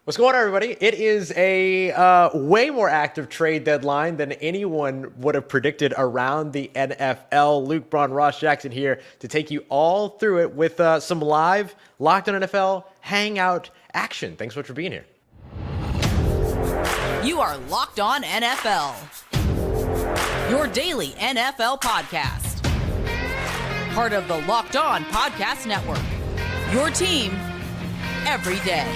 What's going on, everybody? It is a way more active trade deadline than anyone would have predicted around the NFL. Luke Braun, Ross Jackson here to take you all through it with some live Locked on NFL hangout action. Thanks so much for being here. You are Locked on NFL, your daily NFL podcast. Part of the Locked On Podcast Network, your team every day.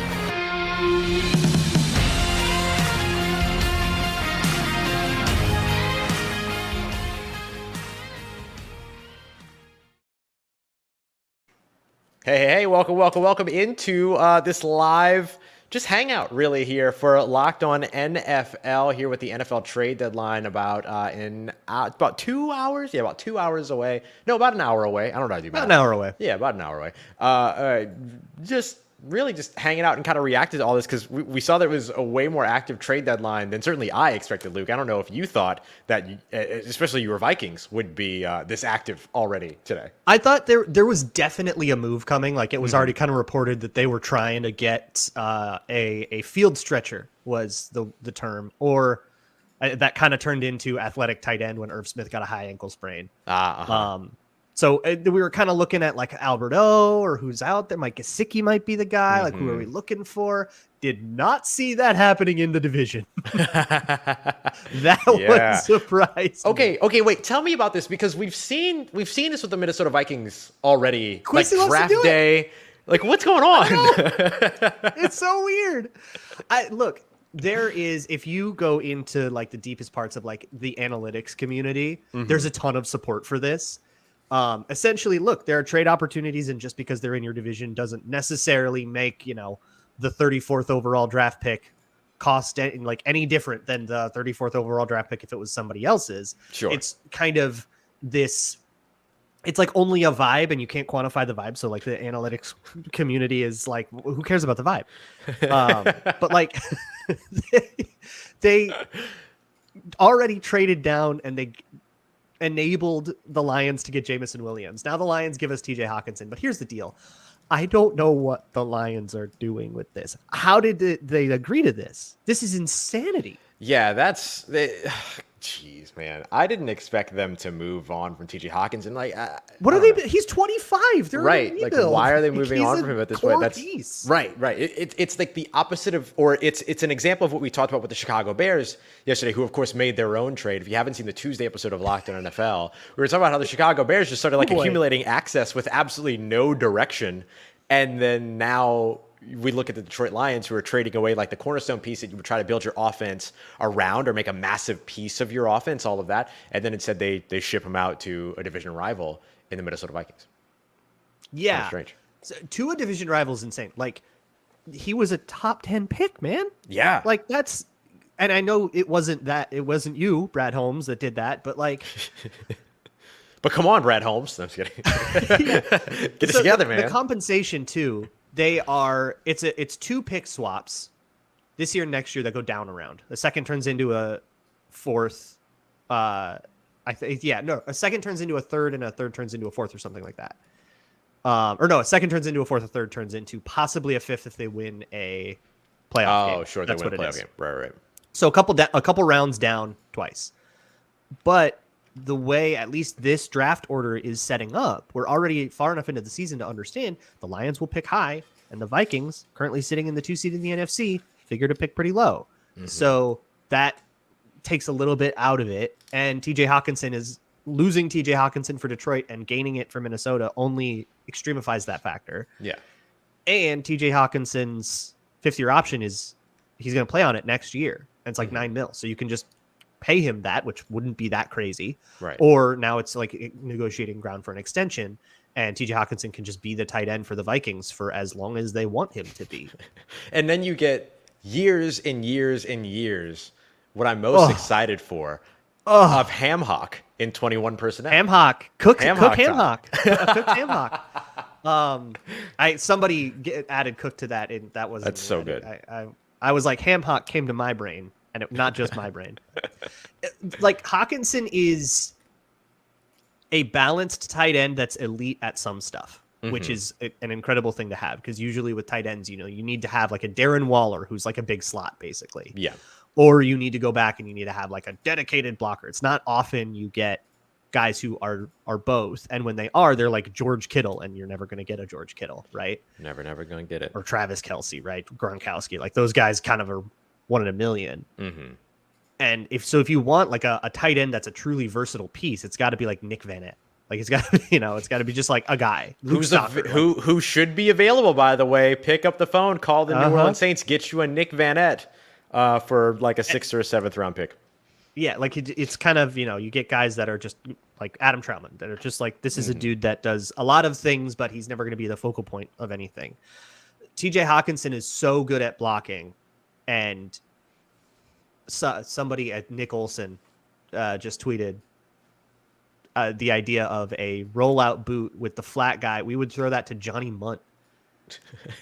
Hey, welcome into this live just hangout really here for Locked on NFL here with the NFL trade deadline about 2 hours. Yeah, about 2 hours away. No, about an hour away. I don't know how to do math. About an hour away. Yeah, about an hour away. Just hanging out and kind of reacted to all this because we saw there was a way more active trade deadline than certainly I expected, Luke. I don't know if you thought that, especially your Vikings, would be this active already today. I thought there was definitely a move coming. Like it was already kind of reported that they were trying to get a field stretcher was the term, or that kind of turned into athletic tight end when Irv Smith got a high ankle sprain. So we were kind of looking at like Albert O or who's out there. Mike Gesicki might be the guy. Like, who are we looking for? Did not see that happening in the division. That was surprising. Okay, wait. Tell me about this because we've seen this with the Minnesota Vikings already. Quincy like draft day. Like, what's going on? It's so weird. Look, there is, if you go into like the deepest parts of like the analytics community, there's a ton of support for this. Essentially, look, there are trade opportunities, and just because they're in your division doesn't necessarily make, the 34th overall draft pick cost any different than the 34th overall draft pick if it was somebody else's. Sure. It's kind of this, it's like only a vibe, and you can't quantify the vibe. So like the analytics community is like, who cares about the vibe? But like they already traded down, and they enabled the Lions to get Jamison Williams. Now the Lions give us TJ Hockenson, but here's the deal. I don't know what the Lions are doing with this. How did they agree to this? This is insanity. Yeah, jeez, man. I didn't expect them to move on from TJ Hockenson. Like, what are they? He's 25. They're right. Like, why are they moving on from him at this point? That's piece. Right. It's like the opposite of, or it's an example of what we talked about with the Chicago Bears yesterday, who of course made their own trade. If you haven't seen the Tuesday episode of Locked on NFL, we were talking about how the Chicago Bears just started accumulating access with absolutely no direction, and then now we look at the Detroit Lions, who are trading away like the cornerstone piece that you would try to build your offense around or make a massive piece of your offense, all of that. And then instead they ship him out to a division rival in the Minnesota Vikings. Yeah. Strange. So, to a division rival is insane. Like, he was a top 10 pick, man. Yeah. Like, that's, and I know it wasn't you, Brad Holmes, that did that, but like. But come on, Brad Holmes. No, I'm just kidding. Get it together, man. The compensation too. It's 2 pick swaps this year and next year that go down around. The second turns into a fourth. A second turns into a third, and a third turns into a fourth, or something like that. A second turns into a fourth, a third turns into possibly a fifth if they win a playoff game. Oh, sure, that's they win what a it playoff is. game. Right. So a couple rounds down twice, but the way at least this draft order is setting up, we're already far enough into the season to understand the Lions will pick high, and the Vikings, currently sitting in the 2 seed in the NFC, figure to pick pretty low. So that takes a little bit out of it, and TJ Hockenson is losing TJ Hockenson for Detroit and gaining it for Minnesota only extremifies that factor. Yeah. And TJ Hawkinson's 5th-year option is he's going to play on it next year, and it's like $9 million. So you can just pay him that, which wouldn't be that crazy. Right. Or now it's like negotiating ground for an extension, and TJ Hockenson can just be the tight end for the Vikings for as long as they want him to be. And then you get years and years and years. What I'm most excited for of Ham Hock in 21 personnel. Ham Hock. Cook Ham Hock. Cooked Ham Hock. Somebody added Cook to that, and that wasn't. That's so good. I was like, Ham Hock came to my brain. And not just my brain. Like, Hawkinson is a balanced tight end that's elite at some stuff. which is an incredible thing to have, because usually with tight ends, you need to have like a Darren Waller, who's like a big slot basically. Yeah. Or you need to go back and you need to have like a dedicated blocker. It's not often you get guys who are both. And when they are, they're like George Kittle, and you're never going to get a George Kittle, right? Never going to get it. Or Travis Kelce, right? Gronkowski. Like those guys kind of are one in a million. Mm-hmm. And if you want like a tight end that's a truly versatile piece, it's got to be like Nick Van Ette. Like it's got to be, it's got to be just like a guy who should be available, by the way. Pick up the phone, call the New Orleans Saints, get you a Nick Van Ette for like a 6th or a 7th round pick. Yeah, like it's kind of, you get guys that are just like Adam Troutman, that are just like, this is a dude that does a lot of things, but he's never going to be the focal point of anything. TJ Hockenson is so good at blocking, and somebody at Nick Olson just tweeted the idea of a rollout boot with the flat guy. We would throw that to Johnny Munt.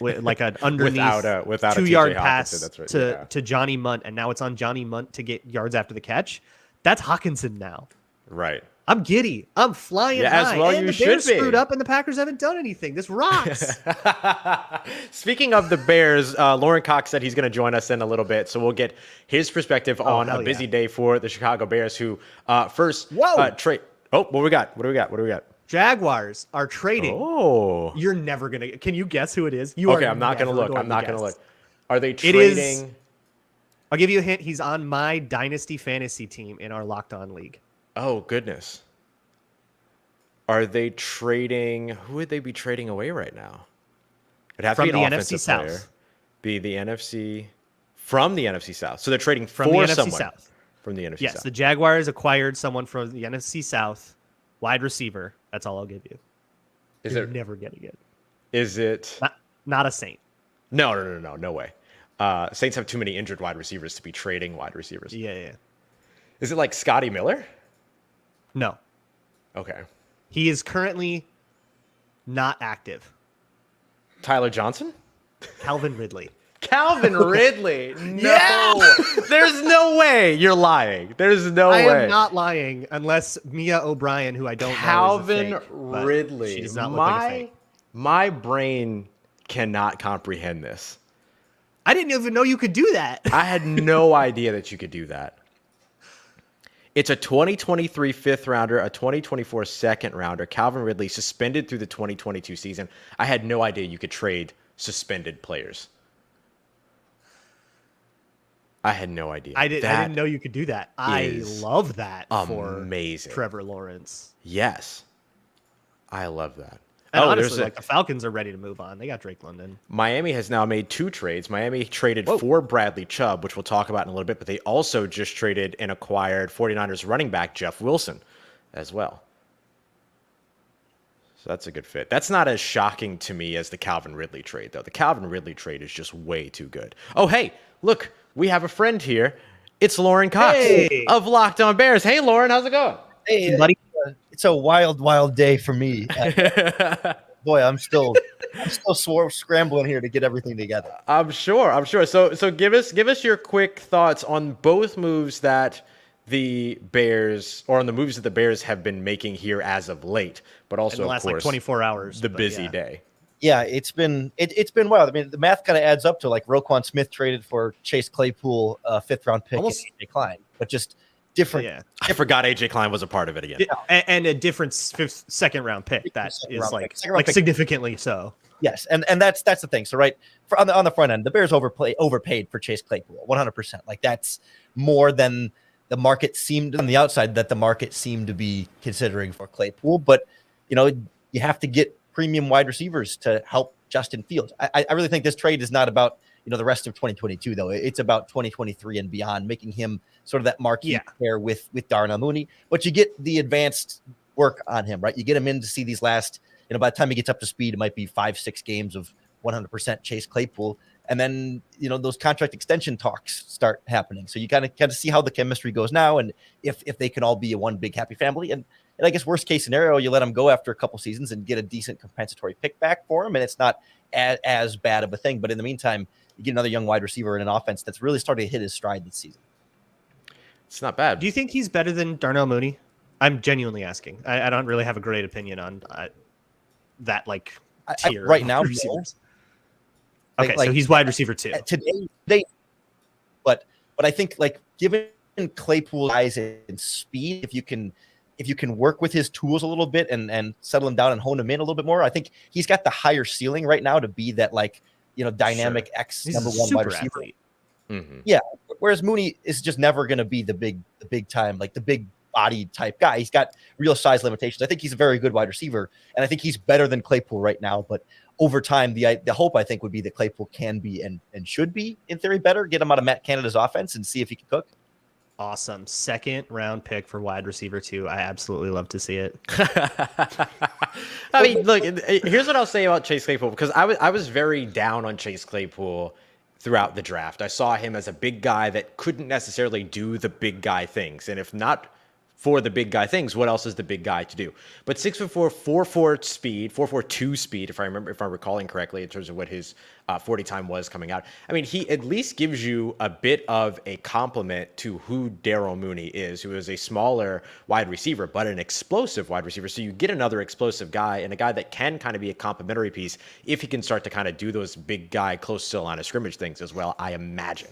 With like an underneath without 2-yard pass that's right. to Johnny Munt, and now it's on Johnny Munt to get yards after the catch. That's Hockenson now. Right. I'm giddy. I'm flying high. As well, and you the Bears should be. screwed up, and the Packers haven't done anything. This rocks. Speaking of the Bears, Lauren Cox said he's going to join us in a little bit, so we'll get his perspective on a busy day for the Chicago Bears, who first trade. Oh, what do we got? Jaguars are trading. Oh. You're never going to. Can you guess who it is? I'm not going to look. Are they trading? I'll give you a hint. He's on my Dynasty Fantasy team in our Locked On League. Oh, goodness. Are they trading? Who would they be trading away right now? It'd have from to be the an NFC offensive South. player. Be the NFC from the NFC South. So they're trading From for the NFC someone South. from the NFC South. Yes, the Jaguars acquired someone from the NFC South, wide receiver. That's all I'll give you. You're never getting it. Is it? Not a Saint. No way. Saints have too many injured wide receivers to be trading wide receivers. Yeah. Is it like Scotty Miller? No. Okay. He is currently not active. Tyler Johnson? Calvin Ridley. Calvin Ridley. No. Yeah! There's no way you're lying. There's no way. I am not lying unless Mia O'Brien, who I don't Calvin know is a fake, Ridley. She does not look like a fake. My brain cannot comprehend this. I didn't even know you could do that. I had no idea that you could do that. It's a 2023 5th rounder, a 2024 2nd rounder. Calvin Ridley suspended through the 2022 season. I had no idea you could trade suspended players. I had no idea. I didn't know you could do that. I love that amazing. For Trevor Lawrence. Yes. I love that. And honestly, the Falcons are ready to move on. They got Drake London. Miami has now made 2 trades. Miami traded for Bradley Chubb, which we'll talk about in a little bit, but they also just traded and acquired 49ers running back Jeff Wilson as well. So that's a good fit. That's not as shocking to me as the Calvin Ridley trade, though. The Calvin Ridley trade is just way too good. Oh, hey, look, we have a friend here. It's Lauren Cox of Locked On Bears. Hey, Lauren, how's it going? Hey, buddy. It's a wild day for me. Boy, I'm still scrambling here to get everything together. I'm sure. So give us your quick thoughts on both moves that the Bears, or on the moves that the Bears have been making here as of late, but also, in the last, of course, 24 hours. The busy day. Yeah, it's been wild. I mean, the math kind of adds up to like Roquan Smith traded for Chase Claypool, 5th round pick, Almost, and AJ Klein, but just different. Yeah. I forgot AJ Klein was a part of it again. Yeah, and a different 2nd round pick that is like significantly so. Yes, and that's the thing. So on the front end, the Bears overpaid for Chase Claypool 100%. Like that's more than the market seemed on the outside that the market seemed to be considering for Claypool. But you have to get premium wide receivers to help Justin Fields. I really think this trade is not about the rest of 2022 though. It's about 2023 and beyond, making him sort of that marquee pair with Darnell Mooney. But you get the advanced work on him, right? You get him in to see these last, by the time he gets up to speed, it might be 5-6 games of 100% Chase Claypool. And then, those contract extension talks start happening. So you kind of see how the chemistry goes now, and if they can all be a one big happy family. And I guess worst case scenario, you let him go after a couple seasons and get a decent compensatory pick back for him, and it's not as bad of a thing. But in the meantime, you get another young wide receiver in an offense that's really starting to hit his stride this season. It's not bad. Do you think he's better than Darnell Mooney? I'm genuinely asking. I don't really have a great opinion on that tier right of now, wide no. receivers. Okay, so he's wide receiver 2. Today, but I think like given Claypool's size and speed, if you can work with his tools a little bit and settle him down and hone him in a little bit more, I think he's got the higher ceiling right now to be that like dynamic X He's number a one super wide receiver. athlete. Mm-hmm. Yeah, whereas Mooney is just never going to be the big time, like the big body type guy. He's got real size limitations. I think he's a very good wide receiver, and I think he's better than Claypool right now. But over time, the hope I think would be that Claypool can be and should be in theory better. Get him out of Matt Canada's offense and see if he can cook. Awesome. Second round pick for wide receiver 2. I absolutely love to see it. I mean, look, here's what I'll say about Chase Claypool, because I was very down on Chase Claypool throughout the draft. I saw him as a big guy that couldn't necessarily do the big guy things. And if not for the big guy things, what else is the big guy to do? But 6'4", 4.4 speed, 4.42 speed, if I'm recalling correctly in terms of what his 40 time was coming out. I mean, he at least gives you a bit of a compliment to who Darryl Mooney is, who is a smaller wide receiver, but an explosive wide receiver. So you get another explosive guy and a guy that can kind of be a complementary piece if he can start to kind of do those big guy close to the line of scrimmage things as well, I imagine.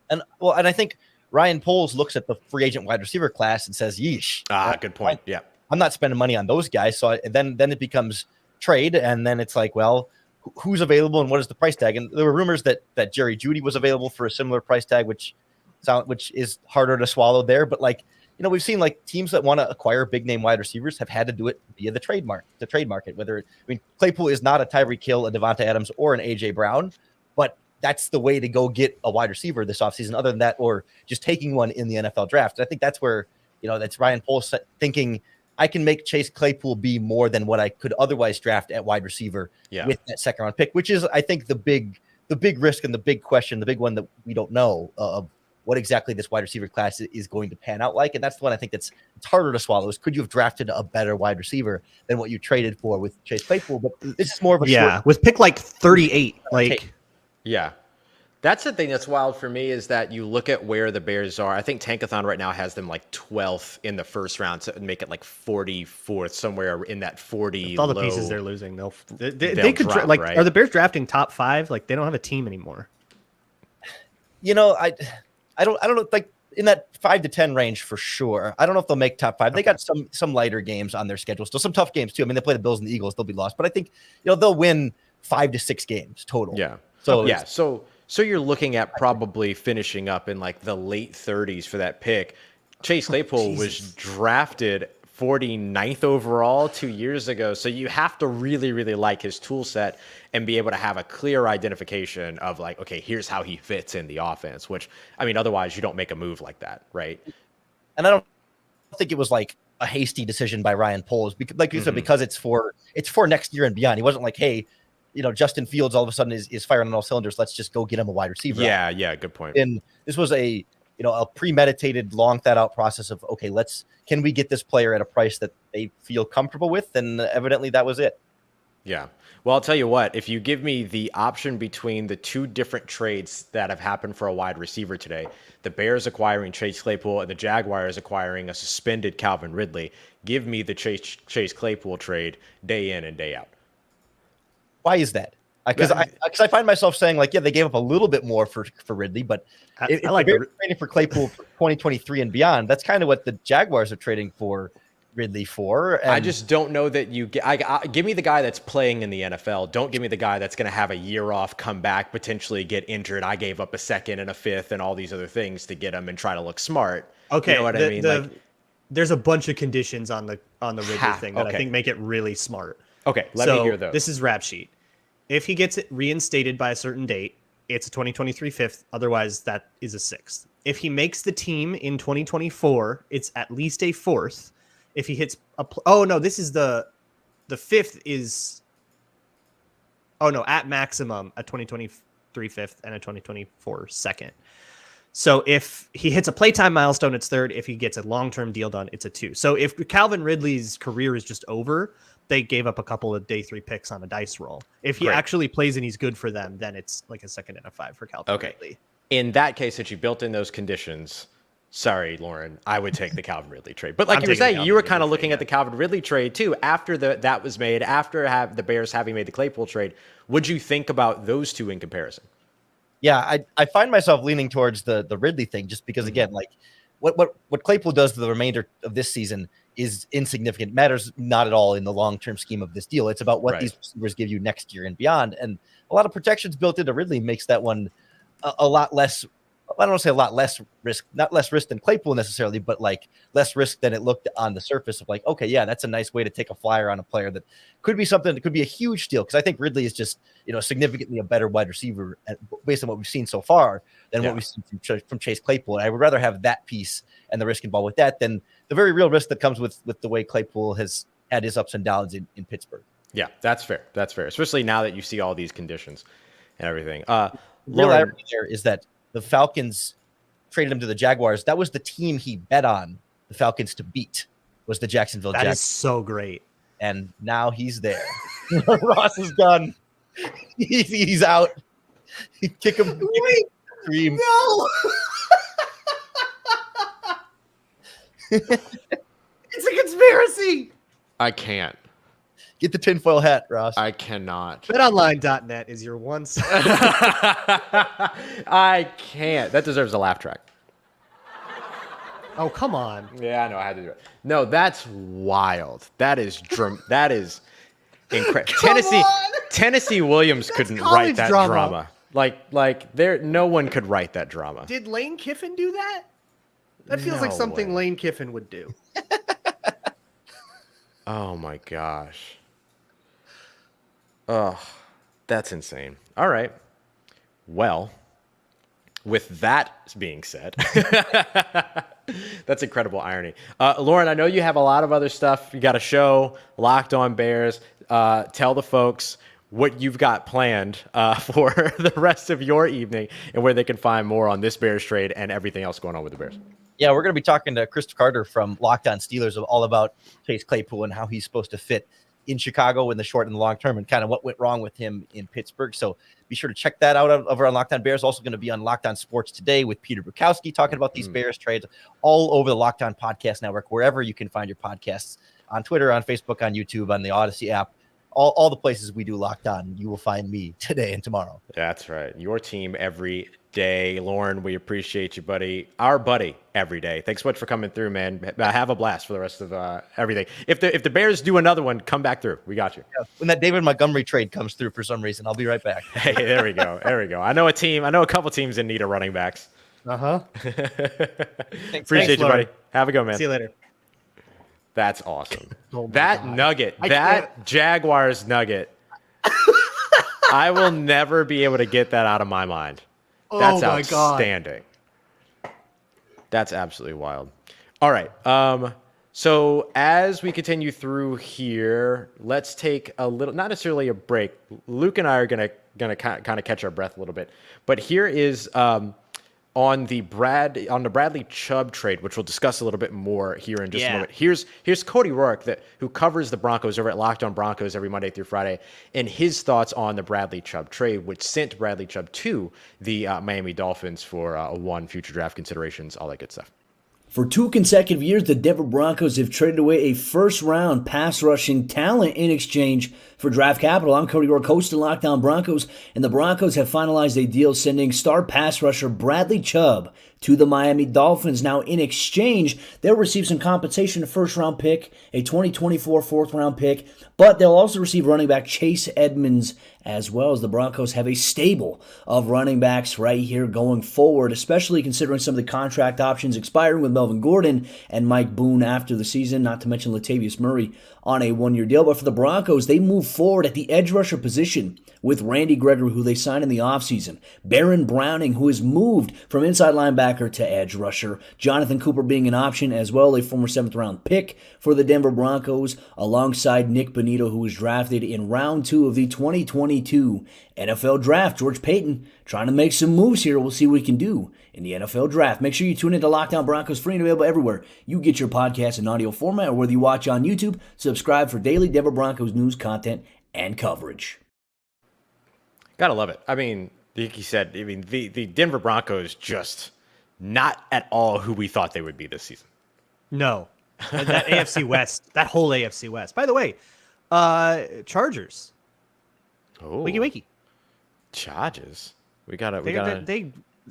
And I think Ryan Poles looks at the free agent wide receiver class and says, yeesh. Good point. Yeah. I'm not spending money on those guys. So then it becomes trade. And then it's like, well, who's available and what is the price tag? And there were rumors that Jerry Jeudy was available for a similar price tag, which is harder to swallow there. But like, we've seen like teams that want to acquire big name wide receivers have had to do it via the trade market. Claypool is not a Tyreek Hill, a Devonta Adams, or an AJ Brown, but that's the way to go get a wide receiver this offseason, other than that, or just taking one in the NFL draft. And I think that's where, that's Ryan Poles thinking I can make Chase Claypool be more than what I could otherwise draft at wide receiver with that second round pick, which is, I think, the big risk and the big question, the big one that we don't know of what exactly this wide receiver class is going to pan out like. And that's the one I think it's harder to swallow is could you have drafted a better wide receiver than what you traded for with Chase Claypool? But this is more of a short with pick like 38, like. Yeah. That's the thing that's wild for me is that you look at where the Bears are. I think Tankathon right now has them like 12th in the first round to make it like 44th, somewhere in that 40. With all the pieces they're losing, they could drop, like. right? Are the Bears drafting top 5? Like they don't have a team anymore. I don't know, like in that 5 to 10 range for sure. I don't know if they'll make top 5. They got some lighter games on their schedule, still some tough games too. I mean, they play the Bills and the Eagles, they'll be lost, but I think they'll win 5 to 6 games total. Yeah. So So you're looking at probably finishing up in like the late 30s for that pick. Chase Claypool was drafted 49th overall 2 years ago. So you have to really, really like his tool set and be able to have a clear identification of like, okay, here's how he fits in the offense, which, I mean, otherwise you don't make a move like that, right? And I don't think it was like a hasty decision by Ryan Poles, because, like you said, because it's for next year and beyond. He wasn't like, hey, Justin Fields all of a sudden is firing on all cylinders. Let's just go get him a wide receiver. Yeah, good point. And this was a premeditated, long thought out process of, okay, can we get this player at a price that they feel comfortable with? And evidently that was it. Yeah. Well, I'll tell you what, if you give me the option between the two different trades that have happened for a wide receiver today, the Bears acquiring Chase Claypool and the Jaguars acquiring a suspended Calvin Ridley, give me the Chase Claypool trade day in and day out. Why is that? Because I find myself saying like, yeah, they gave up a little bit more for Ridley, but if like they're trading for Claypool for 2023 and beyond, that's kind of what the Jaguars are trading for Ridley for. And I just don't know that you give me the guy that's playing in the NFL. Don't give me the guy that's going to have a year off, come back, potentially get injured. I gave up a second and a fifth and all these other things to get him and try to look smart. Okay, you know what I mean? There's a bunch of conditions on the Ridley thing that I think make it really smart. Okay, let me hear those. This is rap sheet. If he gets it reinstated by a certain date, it's a 2023 fifth. Otherwise, that is a sixth. If he makes the team in 2024, it's at least a fourth. If he hits this is the fifth is. Oh no, at maximum a 2023 fifth and a 2024 second. So if he hits a playtime milestone, it's third. If he gets a long-term deal done, it's a 2. So if Calvin Ridley's career is just over, they gave up a couple of day 3 picks on a dice roll. If he actually plays and he's good for them, then it's like a second and a 5 for Calvin Ridley. In that case, since you built in those conditions, Sorry, Lauren. I would take the Calvin Ridley trade. But like I'm you were taking the saying, you were Calvin kind of Ridley looking trade, at the Calvin Ridley trade too. After that was made, after the Bears having made the Claypool trade, would you think about those two in comparison? Yeah, I find myself leaning towards the Ridley thing just because, again, like what Claypool does to the remainder of this season is insignificant, matters not at all in the long-term scheme of this deal. It's about what these receivers give you next year and beyond. And a lot of protections built into Ridley makes that one a lot less. I don't want to say a lot less risk, not less risk than Claypool necessarily, but like less risk than it looked on the surface of like, okay, yeah, that's a nice way to take a flyer on a player that could be something that could be a huge deal. Because I think Ridley is just, significantly a better wide receiver based on what we've seen so far than what we've seen from Chase Claypool. And I would rather have that piece and the risk involved with that than the very real risk that comes with the way Claypool has had his ups and downs in Pittsburgh. Yeah, that's fair. That's fair. Especially now that you see all these conditions and everything. Real irony there is that the Falcons traded him to the Jaguars. That was the team he bet on the Falcons to beat, was the Jacksonville Jaguars. That is so great. And now he's there. Ross is done. He's out. Kick him. Wait, Scream. no. It's a conspiracy. I can't. Get the tinfoil hat, Ross. I cannot. BetOnline.net is your one site. I can't. That deserves a laugh track. Oh, come on. Yeah, I know. I had to do it. No, that's wild. That is incredible. Tennessee Williams couldn't write that drama. Like there, no one could write that drama. Did Lane Kiffin do that? That feels like something Lane Kiffin would do. Oh my gosh. Oh, that's insane. All right. Well, with that being said, that's incredible irony. Lauren, I know you have a lot of other stuff. You got a show, Locked On Bears. Tell the folks what you've got planned for the rest of your evening and where they can find more on this Bears trade and everything else going on with the Bears. Yeah, we're going to be talking to Chris Carter from Locked On Steelers all about Chase Claypool and how he's supposed to fit in Chicago in the short and the long term and kind of what went wrong with him in Pittsburgh. So be sure to check that out over on Locked On Bears. Also going to be on Locked On Sports today with Peter Bukowski talking about these Bears trades all over the Locked On Podcast Network, wherever you can find your podcasts, on Twitter, on Facebook, on YouTube, on the Odyssey app. All the places we do Locked On, you will find me today and tomorrow. That's right. Your team every day. Lauren, we appreciate you, buddy. Our buddy every day. Thanks so much for coming through, man. Have a blast for the rest of everything. If the Bears do another one, come back through. We got you. Yeah. When that David Montgomery trade comes through for some reason, I'll be right back. Hey, there we go. There we go. I know a couple teams in need of running backs. Appreciate you, buddy. Have a go, man. See you later. That's awesome. Oh that God. nugget, that Jaguars nugget, I will never be able to get that out of my mind. That's outstanding. That's absolutely wild. All right. So as we continue through here, let's take a little, not necessarily a break. Luke and I are gonna kind of catch our breath a little bit, but here is on the Bradley Chubb trade, which we'll discuss a little bit more here in just a moment. Here's Cody Rourke, who covers the Broncos over at Locked On Broncos every Monday through Friday, and his thoughts on the Bradley Chubb trade, which sent Bradley Chubb to the Miami Dolphins for future draft considerations, all that good stuff. For 2 consecutive years, the Denver Broncos have traded away a first-round pass-rushing talent in exchange for draft capital. I'm Cody Rourke, host of Locked On Broncos, and the Broncos have finalized a deal sending star pass rusher Bradley Chubb to the Miami Dolphins. Now, in exchange, they'll receive some compensation, a first-round pick, a 2024 fourth-round pick, but they'll also receive running back Chase Edmonds, as well as the Broncos have a stable of running backs right here going forward, especially considering some of the contract options expiring with Melvin Gordon and Mike Boone after the season, not to mention Latavius Murray on a one-year deal. But for the Broncos, they move forward at the edge rusher position with Randy Gregory, who they signed in the offseason, Baron Browning, who has moved from inside linebacker to edge rusher, Jonathan Cooper being an option, as well a former 7th-round pick for the Denver Broncos, alongside Nick Bonito, who was drafted in round 2 of the 2022 NFL Draft. George Payton trying to make some moves here. We'll see what he can do in the NFL Draft. Make sure you tune into Locked On Broncos, free and available everywhere you get your podcast in audio format, or whether you watch on YouTube. Subscribe for daily Denver Broncos news, content, and coverage. Gotta love it. I mean, like you said, the Denver Broncos just not at all who we thought they would be this season. No. That AFC West, that whole AFC West. By the way, Chargers. Oh, Wakey. Chargers. We gotta.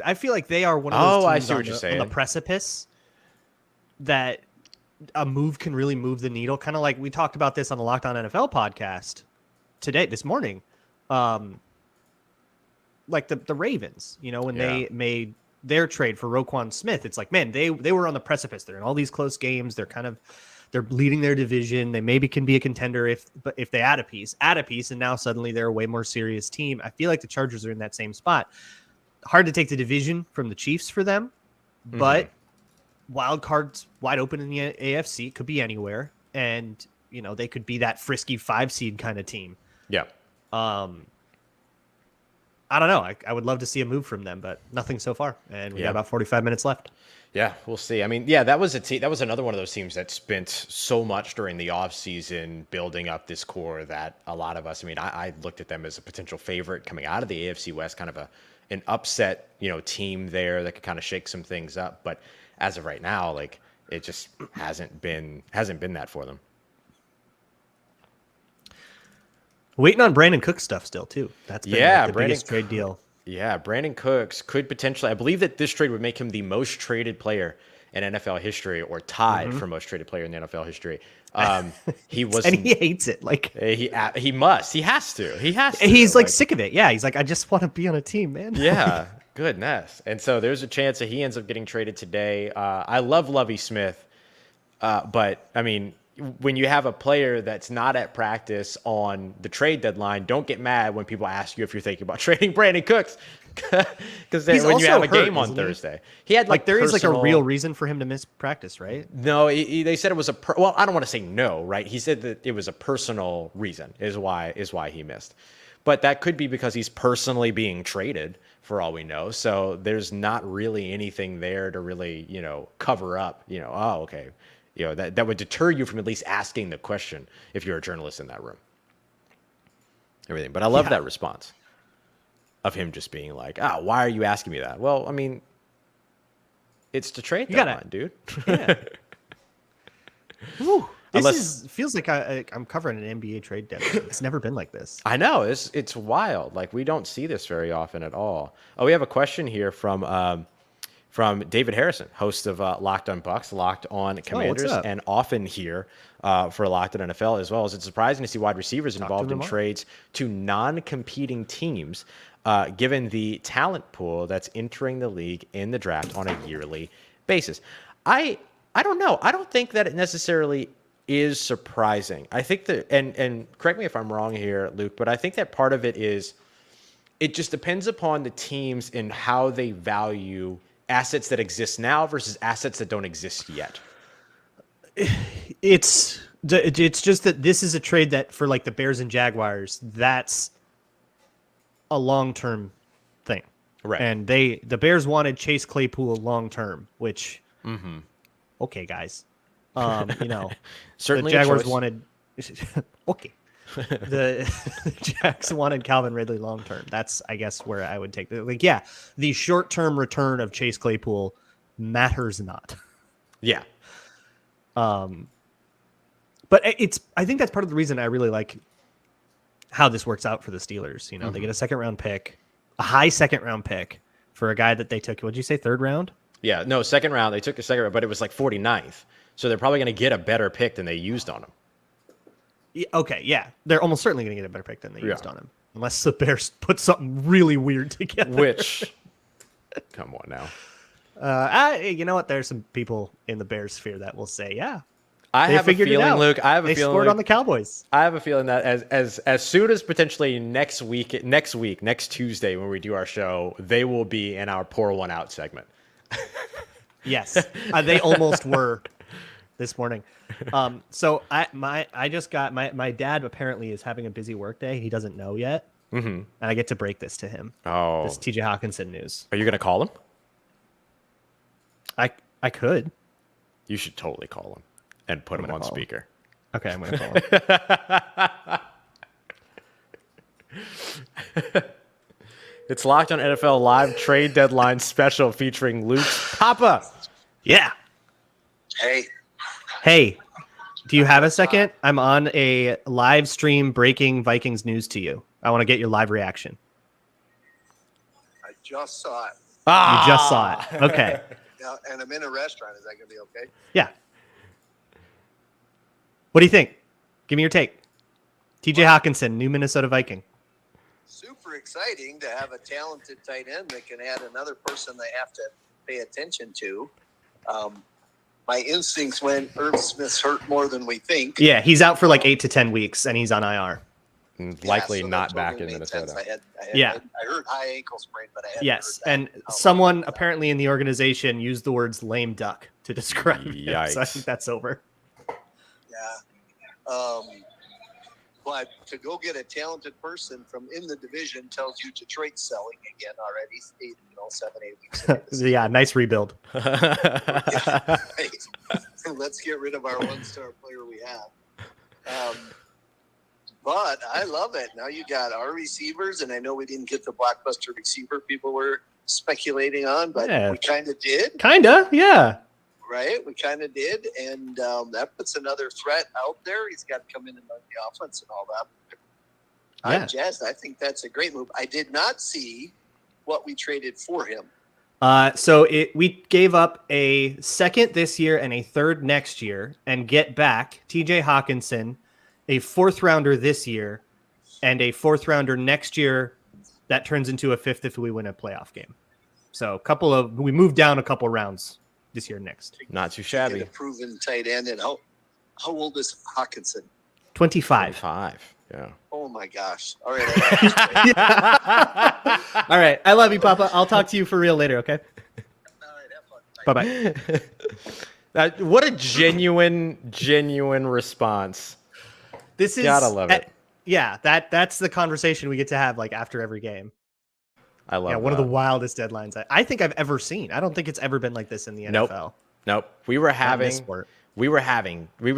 I feel like they are one of those teams I see what you're saying. on the precipice that a move can really move the needle. Kind of like we talked about this on the Locked On NFL podcast this morning. Like the Ravens, when they made their trade for Roquan Smith, it's like, man, they were on the precipice. They're in all these close games. They're leading their division. They maybe can be a contender if they add a piece, and now suddenly they're a way more serious team. I feel like the Chargers are in that same spot. Hard to take the division from the Chiefs for them, but wild cards wide open in the AFC, could be anywhere, and they could be that frisky 5 seed kind of team. Yeah. I don't know. I would love to see a move from them, but nothing so far. And we got about 45 minutes left. Yeah, we'll see. I mean, that was that was another one of those teams that spent so much during the offseason building up this core that a lot of us, I looked at them as a potential favorite coming out of the AFC West, kind of an upset, team there that could kind of shake some things up. But as of right now, like, it just hasn't been that for them. Waiting on Brandon Cook stuff still too. That's been the biggest trade deal. Yeah, Brandon Cooks could potentially. I believe that this trade would make him the most traded player in NFL history, or tied for most traded player in the NFL history. He was, and he hates it. Like he has to. He's like sick of it. Yeah, he's like, I just want to be on a team, man. Yeah, goodness. And so there's a chance that he ends up getting traded today. I love Lovie Smith, but I mean, when you have a player that's not at practice on the trade deadline, don't get mad when people ask you if you're thinking about trading Brandon Cooks, because when you have a game on Thursday, he had there is like a real reason for him to miss practice, right? No, they said it was well, I don't want to say no, right? He said that it was a personal reason is why he missed, but that could be because he's personally being traded for all we know. So there's not really anything there to really cover up. Oh, okay. That would deter you from at least asking the question if you're a journalist in that room. Everything. But I love that response of him just being like, why are you asking me that? Well, I mean, it's to trade deadline, dude. Yeah. Feels like I'm covering an NBA trade deadline. It's never been like this. I know. It's wild. Like, we don't see this very often at all. Oh, we have a question here from David Harrison, host of Locked On Bucks, Locked On Commanders, and often here for Locked On NFL, as well as it's surprising to see wide receivers involved in trades to non-competing teams, given the talent pool that's entering the league in the draft on a yearly basis. I don't know. I don't think that it necessarily is surprising. I think that, and correct me if I'm wrong here, Luke, but I think that part of it is, it just depends upon the teams and how they value assets that exist now versus assets that don't exist yet. It's just that this is a trade that for like the Bears and Jaguars, that's a long-term thing. Right. And the Bears wanted Chase Claypool long-term, which, okay, guys. Certainly the Jaguars wanted, okay. The Jags wanted Calvin Ridley long term. That's, I guess, where I would take the short term return of Chase Claypool matters not. Yeah. But I think that's part of the reason I really like how this works out for the Steelers. They get a second round pick, a high second round pick for a guy that they took. What'd you say? Third round? Yeah, no, second round. They took the second round, but it was like 49th. So they're probably going to get a better pick than they used on him. Okay, yeah. They're almost certainly going to get a better pick than they used on him. Unless the Bears put something really weird together. Which, come on now. You know what? There's some people in the Bears sphere that will say, yeah. I have a feeling, Luke. They scored on the Cowboys. I have a feeling that as soon as potentially next Tuesday when we do our show, they will be in our Pour One Out segment. Yes. They almost were this morning. So I just got my dad apparently is having a busy work day. He doesn't know yet. And I get to break this to him. Oh, this TJ Hockenson news. Are you going to call him? I could. You should totally call him and put him on speaker. Okay, I'm going to call him. It's Locked On NFL live trade deadline special featuring Luke's Papa. Yeah. Hey, do you have a second? I'm on a live stream breaking Vikings news to you. I want to get your live reaction. I just saw it. You just saw it. Okay. Yeah, and I'm in a restaurant. Is that going to be okay? Yeah. What do you think? Give me your take. TJ Hockenson, new Minnesota Viking. Super exciting to have a talented tight end that can add another person they have to pay attention to. My instincts went Irv Smith's hurt more than we think. Yeah, he's out for like 8 to 10 weeks, and he's on IR. Likely so not that back totally in made Minnesota. sense. I heard high ankle sprain, but I hadn't Yes, heard that. and someone apparently in the organization used the words lame duck to describe him, so I Yikes. think that's over. Yeah. But to go get a talented person from in the division tells you Detroit's selling again already. 7, 8 weeks into the Yeah, nice rebuild. season. Let's get rid of our one-star player we have. But I love it. Now you got our receivers, and I know we didn't get the blockbuster receiver people were speculating on, but Yeah. we kind of did, Kinda, yeah. right? We kind of did, and that puts another threat out there. He's got to come in and learn the offense and all that. Yeah. I'm jazzed. I think that's a great move. I did not see what we traded for him. So we gave up a second this year and a third next year, and get back TJ Hockenson, a 4th rounder this year, and a 4th rounder next year. That turns into a 5th if we win a playoff game. So we moved down a couple rounds this year next. Not too Get shabby. a proven tight end. And how old is Hawkinson? 25. 5. Yeah. Oh my gosh! All right. All right. I love you, Papa. I'll talk to you for real later, okay? All right, have fun. Bye-bye. What a genuine response. This is Gotta love it. Yeah, that's the conversation we get to have like after every game. I love Yeah, one of that. the wildest deadlines I think I've ever seen. I don't think it's ever been like this in the NFL. Nope. We were Not in this having, sport. we were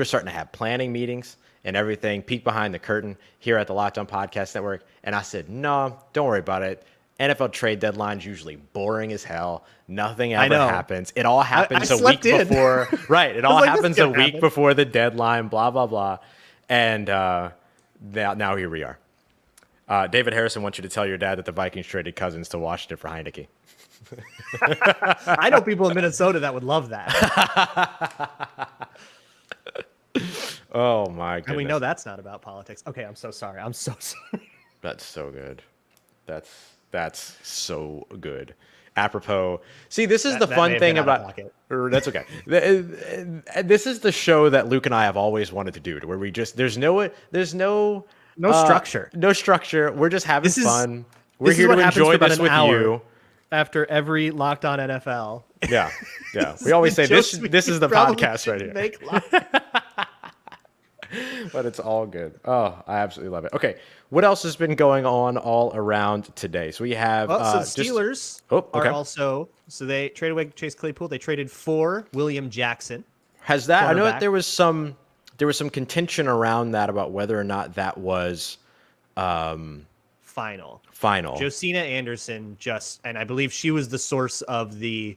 starting to have planning meetings and everything, peek behind the curtain here at the Locked On Podcast Network. And I said, no, don't worry about it. NFL trade deadline's usually boring as hell. Nothing ever know. happens. It all happens I a week slept in. before. Right. It I was all like, this happens is a gonna week happen. before the deadline, blah, blah, blah. And now here we are. David Harrison wants you to tell your dad that the Vikings traded Cousins to Washington for Heineke. I know people in Minnesota that would love that. Oh, my goodness. And we know that's not about politics. Okay, I'm so sorry. I'm so sorry. That's so good. That's so good. Apropos, see, this is the That may fun have thing been out of about. pocket. That's okay. This is the show that Luke and I have always wanted to do, to where we just there's no structure. no structure. We're just having This is- fun. We're this is here what to happens for enjoy about this an with hour. you. After every Locked On NFL. Yeah. We always say this. Jokes we This is the probably podcast right shouldn't here. make live. But it's all good. Oh, I absolutely love it. Okay, what else has been going on all around today? So we have Well, so the Steelers okay. are also they traded away Chase Claypool. They traded for William Jackson. Has that? I know that cornerback. there was some contention around that about whether or not that was Final. Josina Josina Anderson and I believe she was the source of the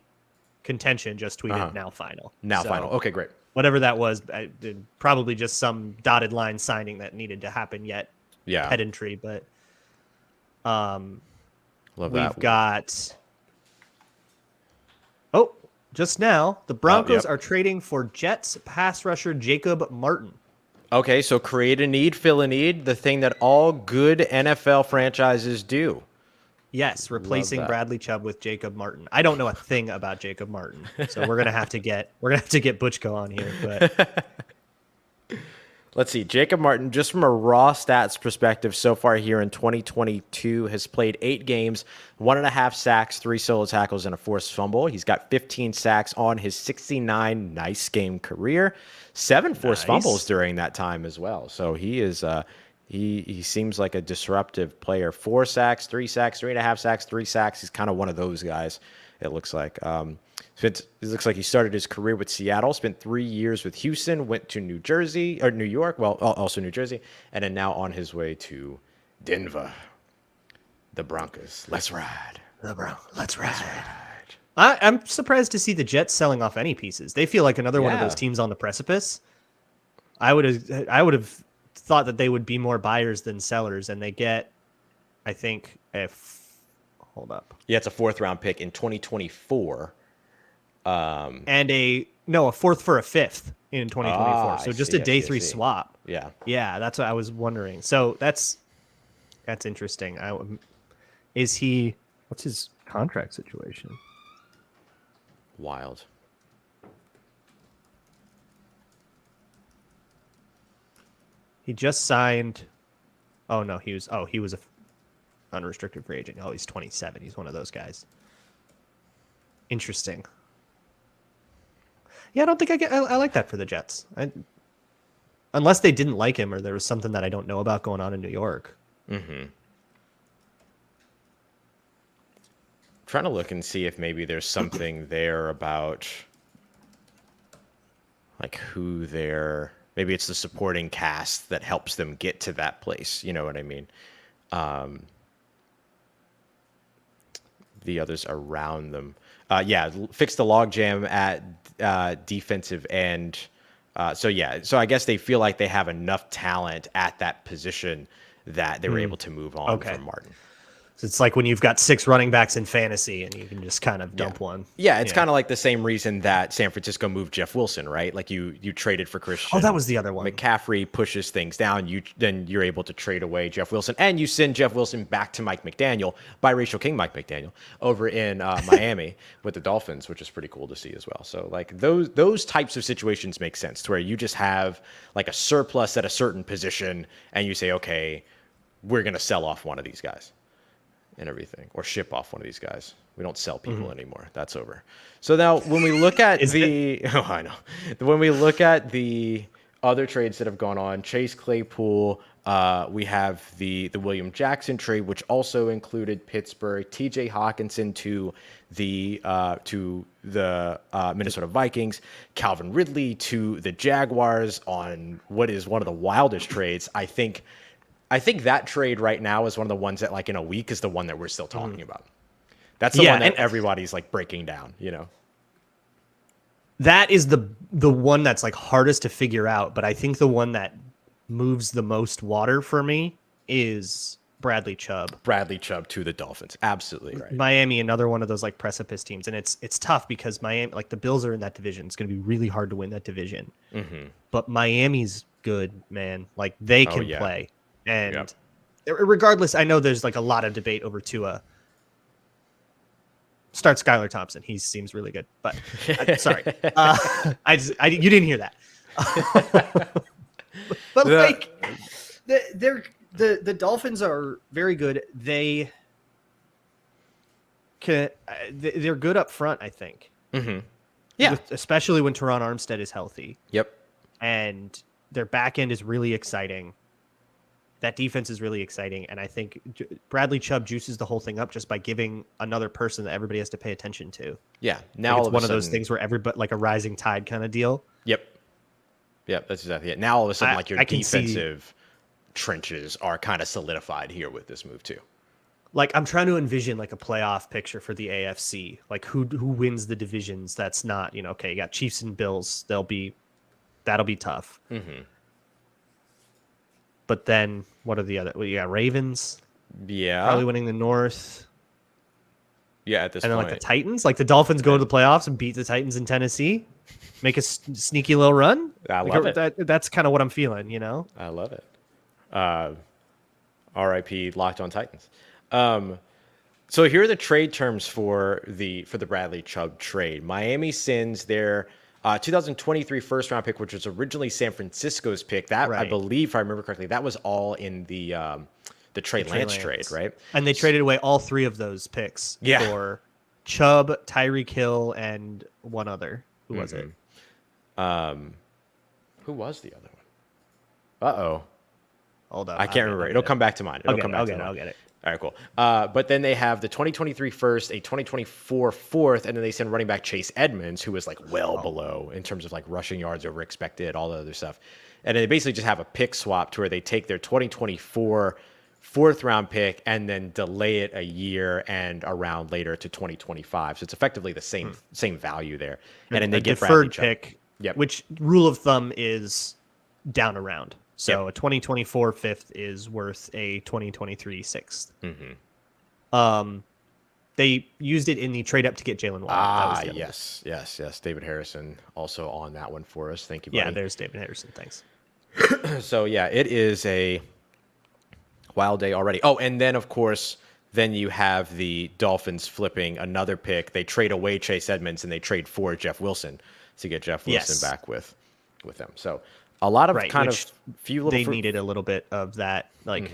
contention, just tweeted now final. now So, final. Okay, great. Whatever that was, probably just some dotted line signing that needed to happen yet. Yeah, Pedantry, but love we've that. got. Oh, just now the Broncos are trading for Jets pass rusher Jacob Martin. Okay, so create a need, fill a need, the thing that all good NFL franchises do. Yes, replacing that. Bradley Chubb with Jacob Martin. I don't know a thing about Jacob Martin, so we're gonna have to get Butchko on here. But Let's see. Jacob Martin, just from a raw stats perspective, so far here in 2022, has played 8 games, 1.5 sacks, 3 solo tackles, and a forced fumble. He's got 15 sacks on his 69 nice game career, 7 forced fumbles during that time as well. So he is he seems like a disruptive player. 4 sacks, 3 sacks, 3.5 sacks, 3 sacks. He's kind of one of those guys. It looks like. It looks like he started his career with Seattle, spent 3 years with Houston, went to New York, well, also New Jersey, and then now on his way to Denver. The Broncos. Let's ride. Let's ride. I'm surprised to see the Jets selling off any pieces. They feel like another one of those teams on the precipice. I would have thought that they would be more buyers than sellers, and they get, I think, hold up. Yeah, it's a 4th-round pick in 2024. And a fourth for a 5th in 2024. So just a day 3 swap. Yeah. Yeah, that's what I was wondering. So that's interesting. What's his contract situation? Wild. He just signed. Oh no, he was a unrestricted free agent. Oh, he's 27. He's one of those guys. Interesting. Yeah, I don't think I like that for the Jets. Unless they didn't like him or there was something that I don't know about going on in New York. Mm-hmm. Trying to look and see if maybe there's something there about like who they're. Maybe it's the supporting cast that helps them get to that place. You know what I mean? The others around them. Fix the logjam at defensive end. So I guess they feel like they have enough talent at that position that they were able to move on from Martin. So it's like when you've got 6 running backs in fantasy and you can just kind of dump one. Yeah, it's kind of like the same reason that San Francisco moved Jeff Wilson, right? Like you traded for Christian. Oh, that was the other one. McCaffrey pushes things down. Then you're able to trade away Jeff Wilson, and you send Jeff Wilson back to Mike McDaniel, biracial king Mike McDaniel, over in Miami with the Dolphins, which is pretty cool to see as well. So like those types of situations make sense to where you just have like a surplus at a certain position, and you say, okay, we're gonna sell off one of these guys. And everything, or ship off one of these guys. We don't sell people anymore. That's over. So now, when we look at I know. When we look at the other trades that have gone on, Chase Claypool, we have the William Jackson trade, which also included Pittsburgh, T.J. Hockenson to the Minnesota Vikings, Calvin Ridley to the Jaguars on what is one of the wildest trades. I think that trade right now is one of the ones that, like, in a week is the one that we're still talking about. That's the one that everybody's like breaking down, you know. That is the one that's like hardest to figure out, but I think the one that moves the most water for me is Bradley Chubb. Bradley Chubb to the Dolphins. Absolutely right. Miami, another one of those like precipice teams, and it's tough because Miami, like the Bills are in that division. It's going to be really hard to win that division. But Miami's good, man. Like they can play. And regardless, I know there's like a lot of debate over Tua. Start Skylar Thompson. He seems really good, but sorry. You didn't hear that. But like the Dolphins are very good. They're good up front, I think. Yeah. Especially when Teron Armstead is healthy. Yep. And their back end is really exciting. That defense is really exciting, and I think Bradley Chubb juices the whole thing up just by giving another person that everybody has to pay attention to. Yeah, now it's one of those things where everybody, like a rising tide kind of deal. Yep, that's exactly it. Now all of a sudden, like your defensive trenches are kind of solidified here with this move too. Like I'm trying to envision like a playoff picture for the AFC, like who wins the divisions. That's not you got Chiefs and Bills. That'll be tough. But then, what are the other? Well, you got Ravens. Yeah. Probably winning the North. Yeah, at this point. And then, like, the Titans. Like, the Dolphins go to the playoffs and beat the Titans in Tennessee. Make a sneaky little run. I love it. That's kind of what I'm feeling, you know? I love it. RIP Locked On Titans. So here are the trade terms for the Bradley Chubb trade. Miami sends their 2023 first-round pick, which was originally San Francisco's pick. That I believe, if I remember correctly, that was all in the Trey Lance trade, right? And they traded away all 3 of those picks for Chubb, Tyreek Hill, and one other. Who was it? Who was the other one? Uh-oh. Hold up. I can't remember. It'll come back to mind. I'll get it. All right, cool. But then they have the 2023 first, a 2024 fourth, and then they send running back Chase Edmonds, who was like below in terms of like rushing yards over expected, all the other stuff. And then they basically just have a pick swap to where they take their 2024 4th round pick and then delay it a year and a round later to 2025. So it's effectively the same value there. And then they get deferred Bradley Chubb. pick, Yep. which rule of thumb is down a round. So Yep. a 2024 5th is worth a 2023 6th. Mm-hmm. They used it in the trade up to get Jalen Waddle. That was the other Yes. David Harrison also on that one for us. Thank you, buddy. Yeah, there's David Harrison. Thanks. So yeah, it is a wild day already. Oh, and then of course, then you have the Dolphins flipping another pick. They trade away Chase Edmonds and they trade for Jeff Wilson to get Jeff Wilson back with them. So a lot of kind of few little. They needed a little bit of that, like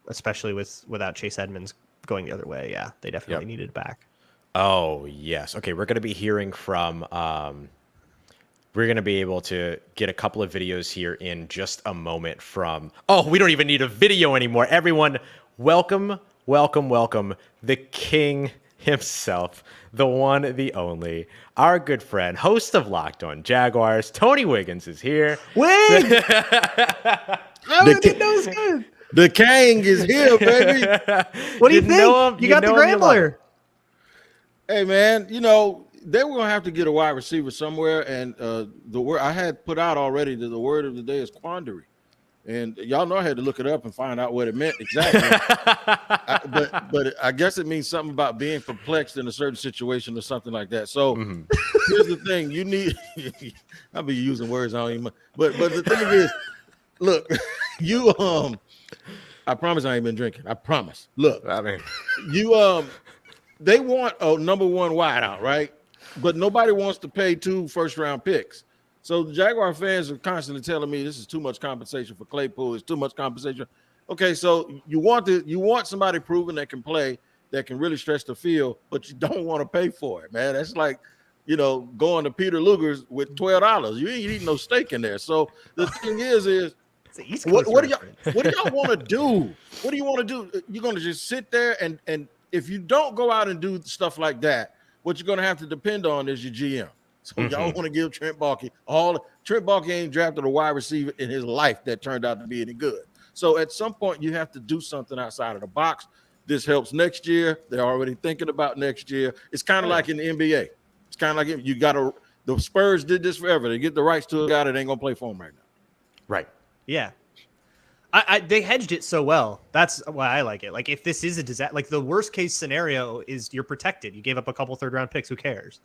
especially without Chase Edmonds going the other way. Yeah, they definitely needed it back. Oh yes. Okay, we're going to be hearing from. We're going to be able to get a couple of videos here in just a moment from. Oh, we don't even need a video anymore. Everyone, welcome, the king himself, the one, the only, our good friend, host of Locked On Jaguars, Tony Wiggins is here. Wig! The king is here, baby. What do you You know think? him- You you got the know him, you love Grambler. Hey, man, they were gonna have to get a wide receiver somewhere, and the word I had put out already that the word of the day is quandary, and y'all know I had to look it up and find out what it meant exactly. but I guess it means something about being perplexed in a certain situation or something like that. So here's the thing: you need. I'll be using words I don't even. But the thing is, look, you I promise I ain't been drinking. I promise. Look, I mean, you they want a number 1 wideout, right? But nobody wants to pay 2 first-round picks. So the Jaguar fans are constantly telling me this is too much compensation for Claypool. It's too much compensation. Okay, so you want somebody proven that can play, that can really stretch the field, but you don't want to pay for it, man. That's like, going to Peter Luger's with $12. You ain't eating no steak in there. So the thing is It's the East what Coast do y'all want to do? What do you want to do? You're going to just sit there and if you don't go out and do stuff like that, what you're going to have to depend on is your GM. So y'all want to give Trent Baalke Trent Baalke ain't drafted a wide receiver in his life that turned out to be any good. So at some point you have to do something outside of the box. This helps next year. They're already thinking about next year. It's kind of like in the NBA. It's kind of like the Spurs did this forever. They get the rights to a guy that ain't going to play for them right now. right. Yeah. They hedged it so well. That's why I like it. Like, if this is a disaster, like the worst case scenario is you're protected. You gave up a couple 3rd-round picks. Who cares?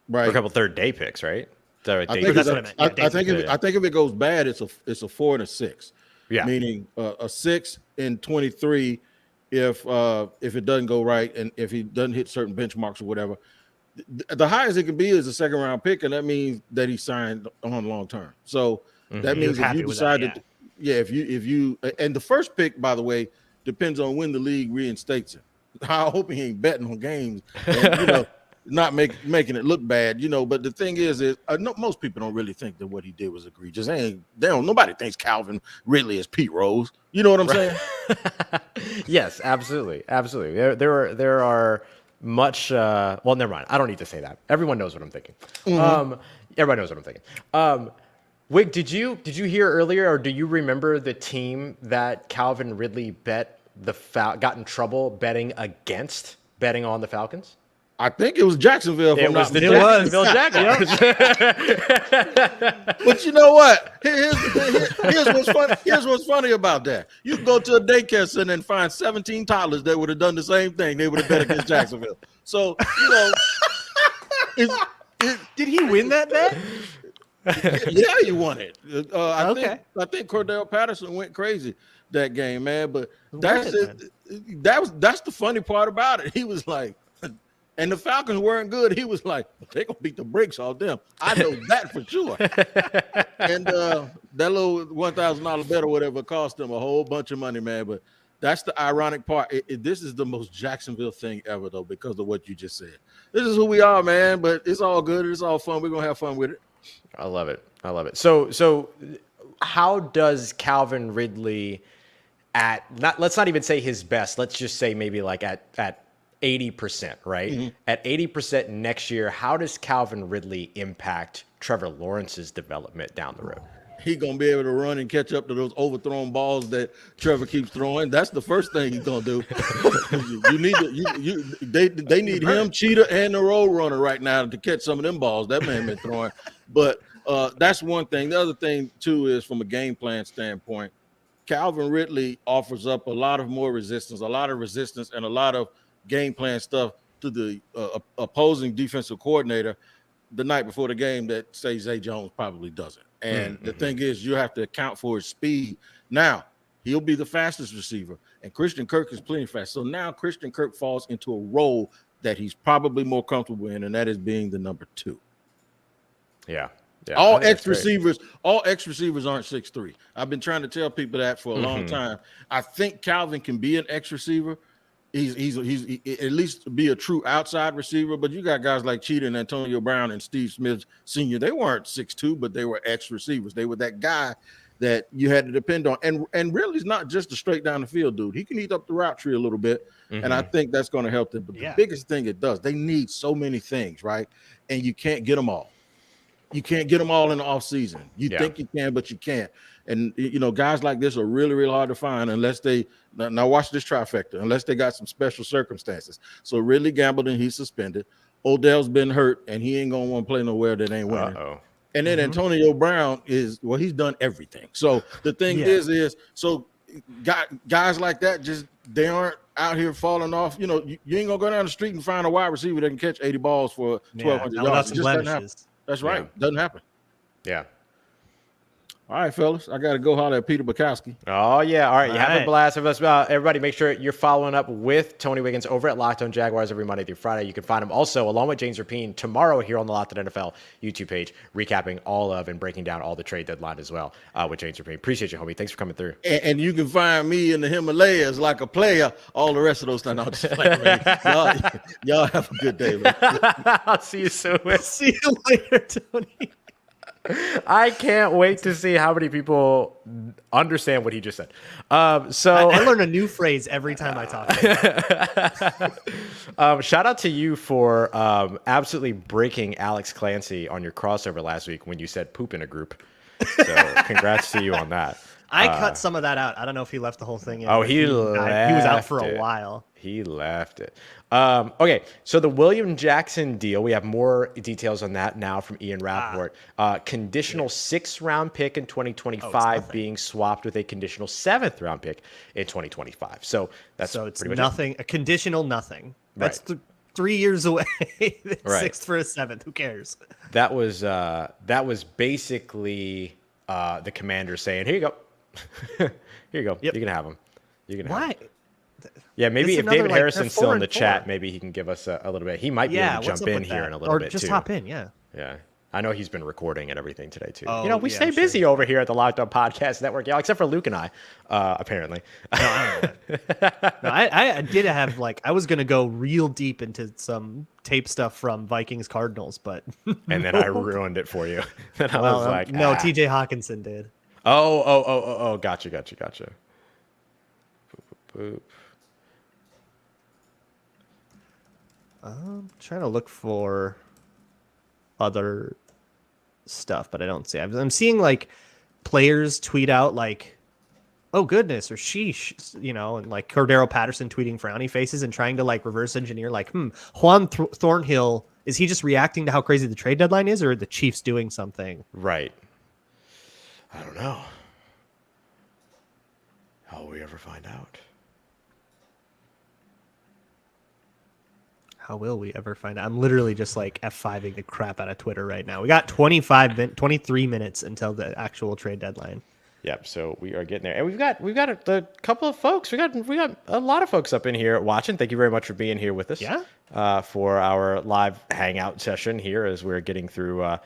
Right. For a couple 3rd day picks, right? Is that right? I Day think, that's picks? what I meant. Yeah, I think if it goes bad, it's a 4 and a 6. Yeah. Meaning a 6 in 23 if it doesn't go right and if he doesn't hit certain benchmarks or whatever. The highest it can be is a 2nd round pick, and that means that he signed on long term. So that means if you decide if you and the first pick, by the way, depends on when the league reinstates it. I hope he ain't betting on games and, not making it look bad, But the thing is most people don't really think that what he did was egregious. Nobody thinks Calvin Ridley is Pete Rose. You know what I'm saying? Yes, absolutely. There are much. Well, never mind. I don't need to say that. Everyone knows what I'm thinking. Everybody knows what I'm thinking. Wig, did you hear earlier, or do you remember the team that Calvin Ridley got in trouble betting on the Falcons? I think it was Jacksonville. It was the Jacksonville Jaguars. But you know what? Here's what's funny about that. You can go to a daycare center and find 17 toddlers that would have done the same thing. They would have bet against Jacksonville. So, Did he win that bet? yeah, you won it. Okay. I think Cordell Patterson went crazy that game, man. But that's the funny part about it. He was like, and the Falcons weren't good. He was like, they're going to beat the brakes off them. I know that for sure. And that little $1,000 bet or whatever cost them a whole bunch of money, man. But that's the ironic part. This is the most Jacksonville thing ever, though, because of what you just said. This is who we are, man. But it's all good. It's all fun. We're going to have fun with it. I love it. So how does Calvin Ridley let's not even say his best. Let's just say maybe like at 80%, right? Mm-hmm. At 80% next year, how does Calvin Ridley impact Trevor Lawrence's development down the road? he gonna be able to run and catch up to those overthrown balls that Trevor keeps throwing. That's the first thing he's gonna do. You need they need him, Cheetah, and the road runner right now to catch some of them balls that man been throwing. But that's one thing. The other thing too is from a game plan standpoint, Calvin Ridley offers up a lot of resistance, and a lot of game plan stuff to the opposing defensive coordinator the night before the game that say Zay Jones probably doesn't. And the thing is, you have to account for his speed. Now, he'll be the fastest receiver, and Christian Kirk is plenty fast. So now Christian Kirk falls into a role that he's probably more comfortable in, and that is being the number 2. Yeah. All X receivers aren't 6'3". I've been trying to tell people that for a long time. I think Calvin can be an X receiver. He's at least be a true outside receiver, but you got guys like Cheetah and Antonio Brown and Steve Smith Sr. They weren't 6'2", but they were X receivers. They were that guy that you had to depend on. And really, it's not just a straight down the field dude. He can eat up the route tree a little bit, and I think that's going to help them. But the biggest thing it does, they need so many things, right? And you can't get them all. You can't get them all in the offseason. You think you can, but you can't. And, guys like this are really, really hard to find unless they – now watch this trifecta, unless they got some special circumstances. So Ridley gambled and he's suspended. Odell's been hurt, and he ain't going to want to play nowhere that ain't winning. And then Antonio Brown he's done everything. So the thing is so guys like that, they aren't out here falling off. You ain't going to go down the street and find a wide receiver that can catch 80 balls for 1,200 yards. It just doesn't happen. That's right. Yeah. Doesn't happen. Yeah. All right, fellas. I got to go holler at Peter Bukowski. Oh, yeah. All right. You have a blast with us. Everybody, make sure you're following up with Tony Wiggins over at Locked On Jaguars every Monday through Friday. You can find him also, along with James Rapine, tomorrow here on the Locked On NFL YouTube page, recapping all of and breaking down all the trade deadline as well with James Rapine. Appreciate you, homie. Thanks for coming through. And you can find me in the Himalayas like a player. All the rest of those things. I'll just play, y'all have a good day, man. I'll see you soon. See you later, Tony. I can't wait to see how many people understand what he just said. So I learn a new phrase every time I talk. Shout out to you for absolutely breaking Alex Clancy on your crossover last week when you said poop in a group. So congrats to you on that. I cut some of that out. I don't know if he left the whole thing in. He left. He was out for a while. He left it. Okay, so the William Jackson deal, we have more details on that now from Ian Rappaport. Conditional 6th-round pick in 2025 being swapped with a conditional 7th-round pick in 2025ve. So it's pretty much nothing. A conditional nothing. That's 3 years away. 6th for a 7th. Who cares? That was basically the Commanders saying, "Here you go, here you go. Yep. You can have him. You can have him." Yeah, maybe if David Harrison's still in the chat, maybe he can give us a little bit. He might be able to jump in here in a little bit too. Or just hop in, yeah. Yeah. I know he's been recording and everything today too. We stay busy over here at the Locked On Podcast Network, except for Luke and I, apparently. No, I did have I was gonna go real deep into some tape stuff from Vikings Cardinals, but and then I ruined it for you. Then I was like, no, TJ Hockenson did. Oh, gotcha. Boop, boop. I'm trying to look for other stuff, but I don't see. I'm seeing players tweet out "oh goodness" or "sheesh," and Cordero Patterson tweeting frowny faces and trying to reverse engineer Juan Thornhill, is he just reacting to how crazy the trade deadline is, or are the Chiefs doing something? Right. I don't know. How will we ever find out? How will we ever find out? I'm literally just F5ing the crap out of Twitter right now. We got 23 minutes until the actual trade deadline. Yep. So we are getting there, and we've got a couple of folks. We got a lot of folks up in here watching. Thank you very much for being here with us. Yeah. For our live hangout session here as we're getting through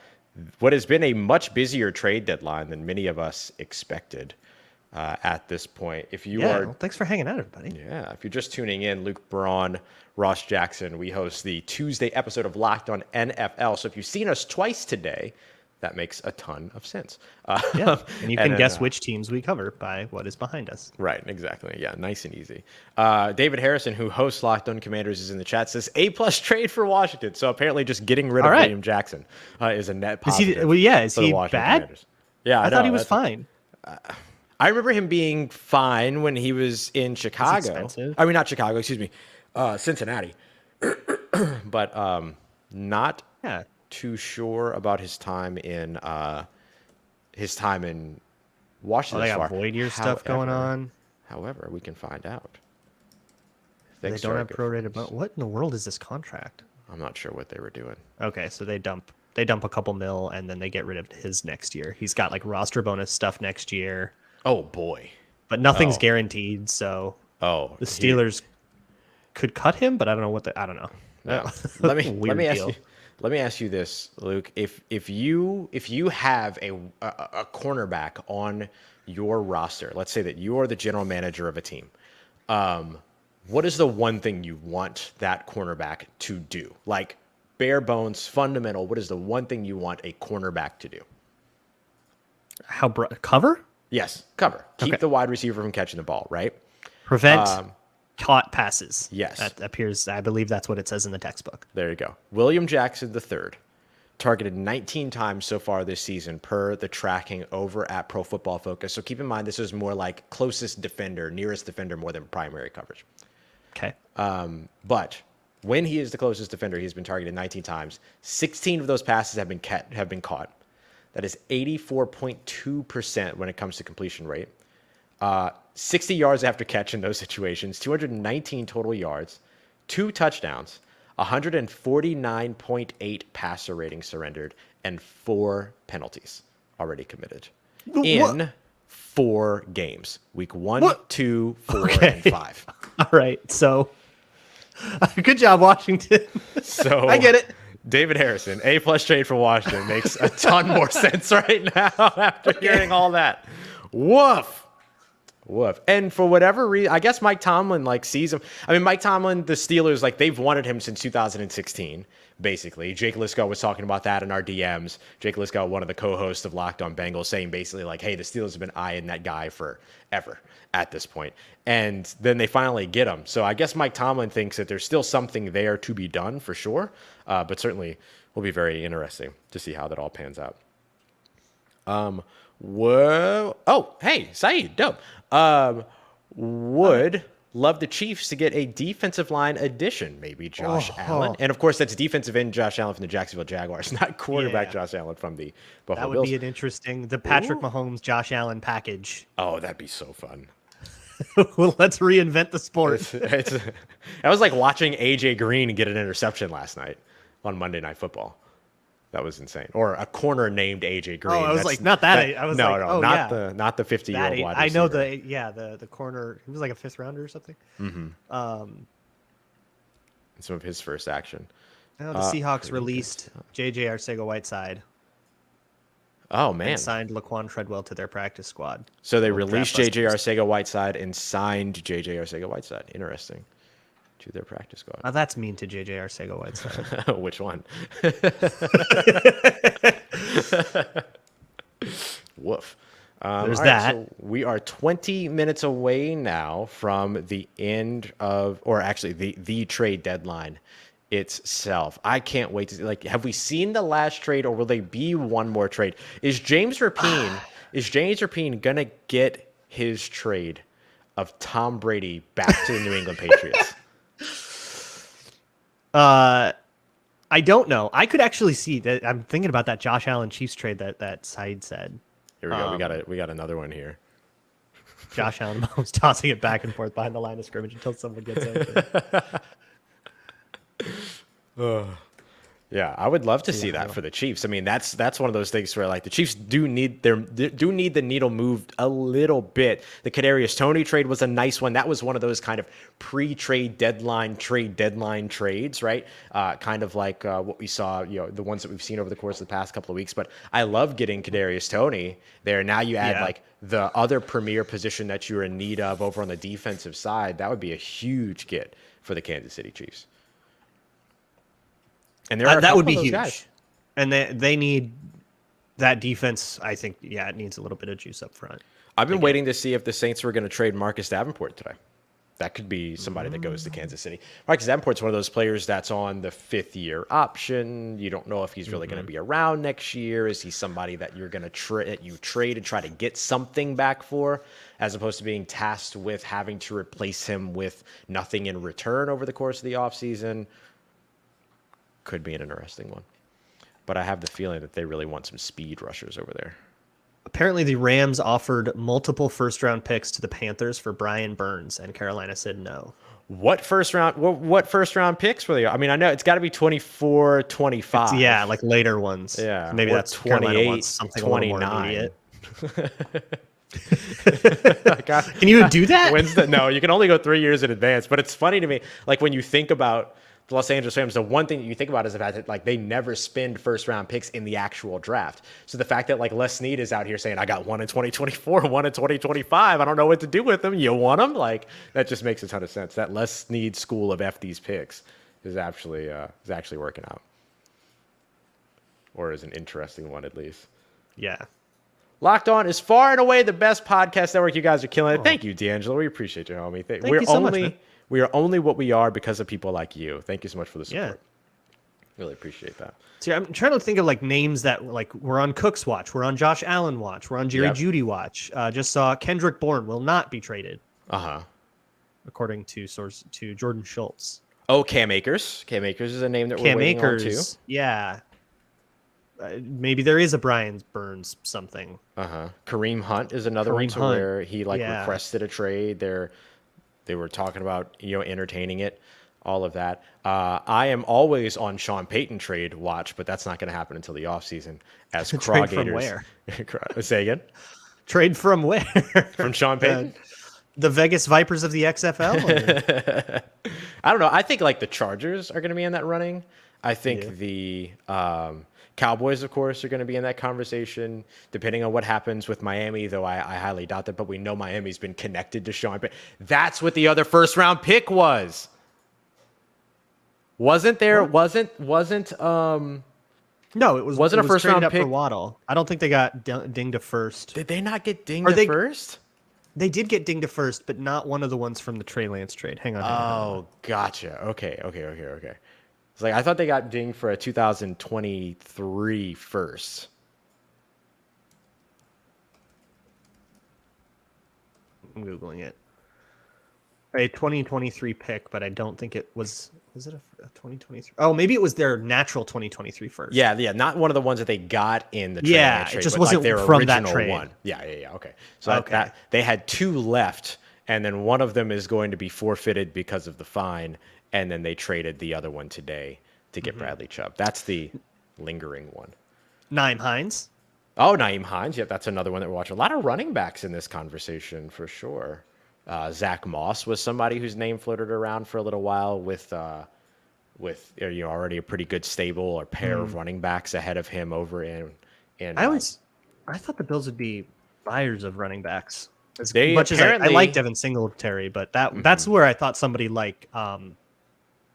what has been a much busier trade deadline than many of us expected. At this point, if you are, thanks for hanging out, everybody. Yeah, if you're just tuning in, Luke Braun, Ross Jackson, we host the Tuesday episode of Locked On NFL. So if you've seen us twice today, that makes a ton of sense. And you can guess which teams we cover by what is behind us. Right, exactly. Yeah, nice and easy. David Harrison, who hosts Locked On Commanders, is in the chat, says A+ trade for Washington. So apparently, just getting rid of William Jackson is a net positive. Is he bad? Commanders. Yeah, I thought he know. was fine. I remember him being fine when he was in Chicago. expensive. I mean, not Chicago, excuse me, Cincinnati. But not Yeah. too sure about his time in Washington. Oh, they thus got far. void year stuff going However- on. However, we can find out. They Thanks don't to our have good prorated. friends. But what in the world is this contract? I'm not sure what they were doing. Okay, so they dump a couple mil and then they get rid of his next year. He's got like roster bonus stuff next year, Oh boy. but nothing's Oh. guaranteed. So Oh, the Steelers could cut him, but I don't know what I don't know. Yeah. let me Weird ask deal. you. Let me ask you this, Luke. If you have a cornerback on your roster, let's say that you are the general manager of a team, what is the one thing you want that cornerback to do? Like bare bones, fundamental. What is the one thing you want a cornerback to do? Cover? Yes, cover. Keep Okay. the wide receiver from catching the ball, right? Prevent caught passes. yes. That appears. I believe that's what it says in the textbook. There you go. William Jackson III, targeted 19 times so far this season per the tracking over at Pro Football Focus. So keep in mind, this is more like closest defender, nearest defender, more than primary coverage. Okay. But when he is the closest defender, he's been targeted 19 times. 16 of those passes have been caught. That is 84.2% when it comes to completion rate. 60 yards after catch in those situations, 219 total yards, 2 touchdowns, 149.8 passer rating surrendered, and 4 penalties already committed in 4 games. Week 1, What? 2, 4, Okay. and 5. All right. So, good job, Washington. So I get it. David Harrison, A+ trade for Washington makes a ton more sense right now after hearing all that. Woof. Woof. And for whatever reason, I guess Mike Tomlin sees him. I mean, Mike Tomlin, the Steelers, they've wanted him since 2016, basically. Jake Lisco was talking about that in our DMs. Jake Lisco, one of the co-hosts of Locked On Bengals, saying basically hey, the Steelers have been eyeing that guy forever at this point. And then they finally get him. So I guess Mike Tomlin thinks that there's still something there to be done for sure. But certainly will be very interesting to see how that all pans out. Whoa. Oh, hey, Saeed, dope. Would love the Chiefs to get a defensive line addition, maybe Josh Allen. And of course, that's defensive end Josh Allen from the Jacksonville Jaguars, not quarterback Josh Allen from the Buffalo That would Bills. be an interesting, the Patrick Mahomes, Josh Allen package. Oh, that'd be so fun. Well, let's reinvent the sport. That was like watching AJ Green get an interception last night on Monday Night Football. That was insane. Or a corner named AJ Green. Oh, I was like, not that. I was like, oh, not yeah. the 50-year-old That, wide I know receiver. the corner. He was like a 5th rounder or something. And some of his first action. No, the Seahawks released J.J. Arcega-Whiteside Oh man! and signed Laquan Treadwell to their practice squad. So they Little released draft J.J. busters. Arcega-Whiteside and signed J.J. Arcega-Whiteside. Interesting. To their practice squad. Oh, that's mean to J.J. Arcega-Whiteside. Which one? Woof. There's all right, that. So we are 20 minutes away now from the end of, or actually the trade deadline itself. I can't wait to see, have we seen the last trade or will they be one more trade? Is James Rapine gonna get his trade of Tom Brady back to the New England Patriots? I don't know. I could actually see that. I'm thinking about that Josh Allen Chiefs trade that Said said. Here we go. We got another one here. Josh Allen was tossing it back and forth behind the line of scrimmage until someone gets open. Yeah, I would love to see that for the Chiefs. I mean, that's one of those things where the Chiefs do need the needle moved a little bit. The Kadarius Toney trade was a nice one. That was one of those kind of pre-trade deadline trades, right? Kind of like what we saw, the ones that we've seen over the course of the past couple of weeks. But I love getting Kadarius Toney there. Now you add the other premier position that you're in need of over on the defensive side. That would be a huge get for the Kansas City Chiefs. And there are that would be those huge. guys. And they need that defense. I think, it needs a little bit of juice up front. I've been waiting to see if the Saints were going to trade Marcus Davenport today. That could be somebody that goes to Kansas City. Marcus Davenport's one of those players that's on the 5th-year option. You don't know if he's really going to be around next year. Is he somebody that you're going to trade and try to get something back for, as opposed to being tasked with having to replace him with nothing in return over the course of the offseason? Could be an interesting one. But I have the feeling that they really want some speed rushers over there. Apparently, the Rams offered multiple first-round picks to the Panthers for Brian Burns, and Carolina said no. What first round picks were they? I mean, I know it's got to be 24, 25. Yeah, like later ones. Yeah, maybe or that's Carolina wants something 29. A little more immediate. Can you do that? No, you can only go 3 years in advance. But it's funny to me, like when you think about the Los Angeles Rams, the one thing that you think about is the fact that like they never spend first round picks in the actual draft. So the fact that like Les Snead is out here saying, I got one in 2024, one in 2025, I don't know what to do with them. You want them? Like that just makes a ton of sense. That Les Snead school of F these picks is actually working out, or is an interesting one at least. Yeah. Locked On is far and away the best podcast network. You guys are killing it. Thank you, D'Angelo. We appreciate you, homie. Thank you so much, man. We are only what we are because of people like you. Thank you so much for the support. Yeah. Really appreciate that. See, I'm trying to think of like names that like we're on Cook's watch, we're on Josh Allen watch, we're on Jerry Jeudy watch. Just saw Kendrick Bourne will not be traded. According to Jordan Schultz. Oh, Cam Akers. Cam Akers is a name that we're waiting on too. Yeah. Maybe there is a Brian Burns something. Kareem Hunt is another one where he requested a trade. They were talking about, entertaining it, all of that. I am always on Sean Payton trade watch, but that's not going to happen until the offseason. As Trade from where? Say again? Trade from where? From Sean Payton? The Vegas Vipers of the XFL? I don't know. I think like the Chargers are going to be in that running. I think the Cowboys, of course, are going to be in that conversation, depending on what happens with Miami, though I highly doubt that. But we know Miami's been connected to Sean Payton. That's what the other first-round pick was. Wasn't there? What? Wasn't No, it wasn't a first-round pick for Waddle. I don't think they got dinged to first. Did they not get dinged to first? They did get dinged to first, but not one of the ones from the Trey Lance trade. Hang on. Oh, gotcha. Okay. It's like I thought they got dinged for a 2023 first. I'm Googling it. A 2023 pick, but I don't think it was. Was it a 2023? Oh, maybe it was their natural 2023 first. Yeah. Not one of the ones that they got in the trade. It just wasn't like their from original that trade. One. Yeah. Okay. So that they had two left, and then one of them is going to be forfeited because of the fine, and then they traded the other one today to get Bradley Chubb. That's the lingering one. Nyheim Hines. Oh, Nyheim Hines. Yeah, that's another one that we're watching. A lot of running backs in this conversation for sure. Zach Moss was somebody whose name floated around for a little while with already a pretty good stable or pair of running backs ahead of him over in I thought the Bills would be buyers of running backs. As they much as I like Devin Singletary, but that's where I thought somebody like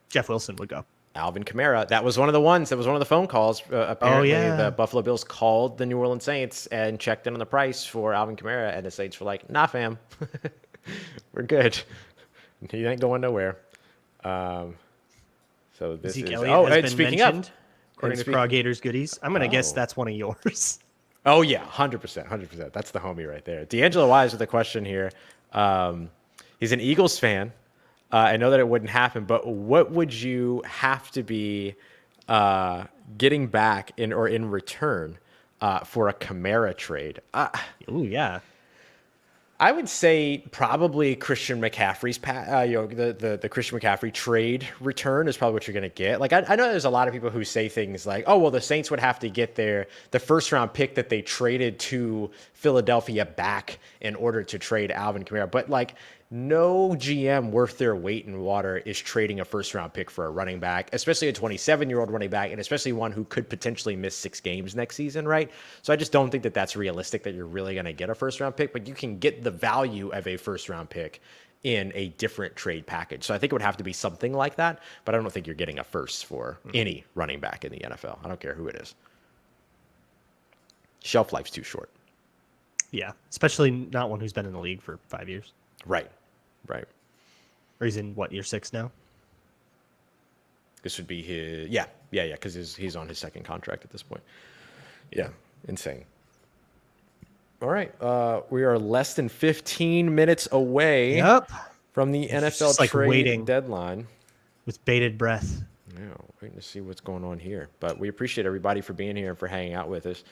Jeff Wilson would go. Alvin Kamara. That was one of the ones. That was one of the phone calls. Apparently, the Buffalo Bills called the New Orleans Saints and checked in on the price for Alvin Kamara, and the Saints were like, "Nah, fam, we're good. He ain't going nowhere." So this Zeke is. Elliott has been speaking mentioned, of, according to Crogators Goodies, I'm gonna guess that's one of yours. Oh yeah, 100%. That's the homie right there. D'Angelo Wise with a question here. He's an Eagles fan. I know that it wouldn't happen, but what would you have to be getting back in return for a Kamara trade? Ooh, yeah. I would say probably Christian McCaffrey's the Christian McCaffrey trade return is probably what you're going to get. Like I know there's a lot of people who say things like, "Oh, well, the Saints would have to get the first round pick that they traded to Philadelphia back in order to trade Alvin Kamara." But like no GM worth their weight in water is trading a first round pick for a running back, especially a 27-year-old running back, and especially one who could potentially miss 6 games next season, right? So I just don't think that that's realistic that you're really going to get a first round pick, but you can get the value of a first round pick in a different trade package. So I think it would have to be something like that, but I don't think you're getting a first for any running back in the NFL. I don't care who it is. Shelf life's too short. Yeah, especially not one who's been in the league for 5 years. Right. Or he's in what, year 6 now? This would be his, yeah, because he's on his second contract at this point. Yeah, insane. All right, we are less than 15 minutes away from the NFL like trade waiting deadline. With bated breath. Yeah, waiting to see what's going on here. But we appreciate everybody for being here and for hanging out with us.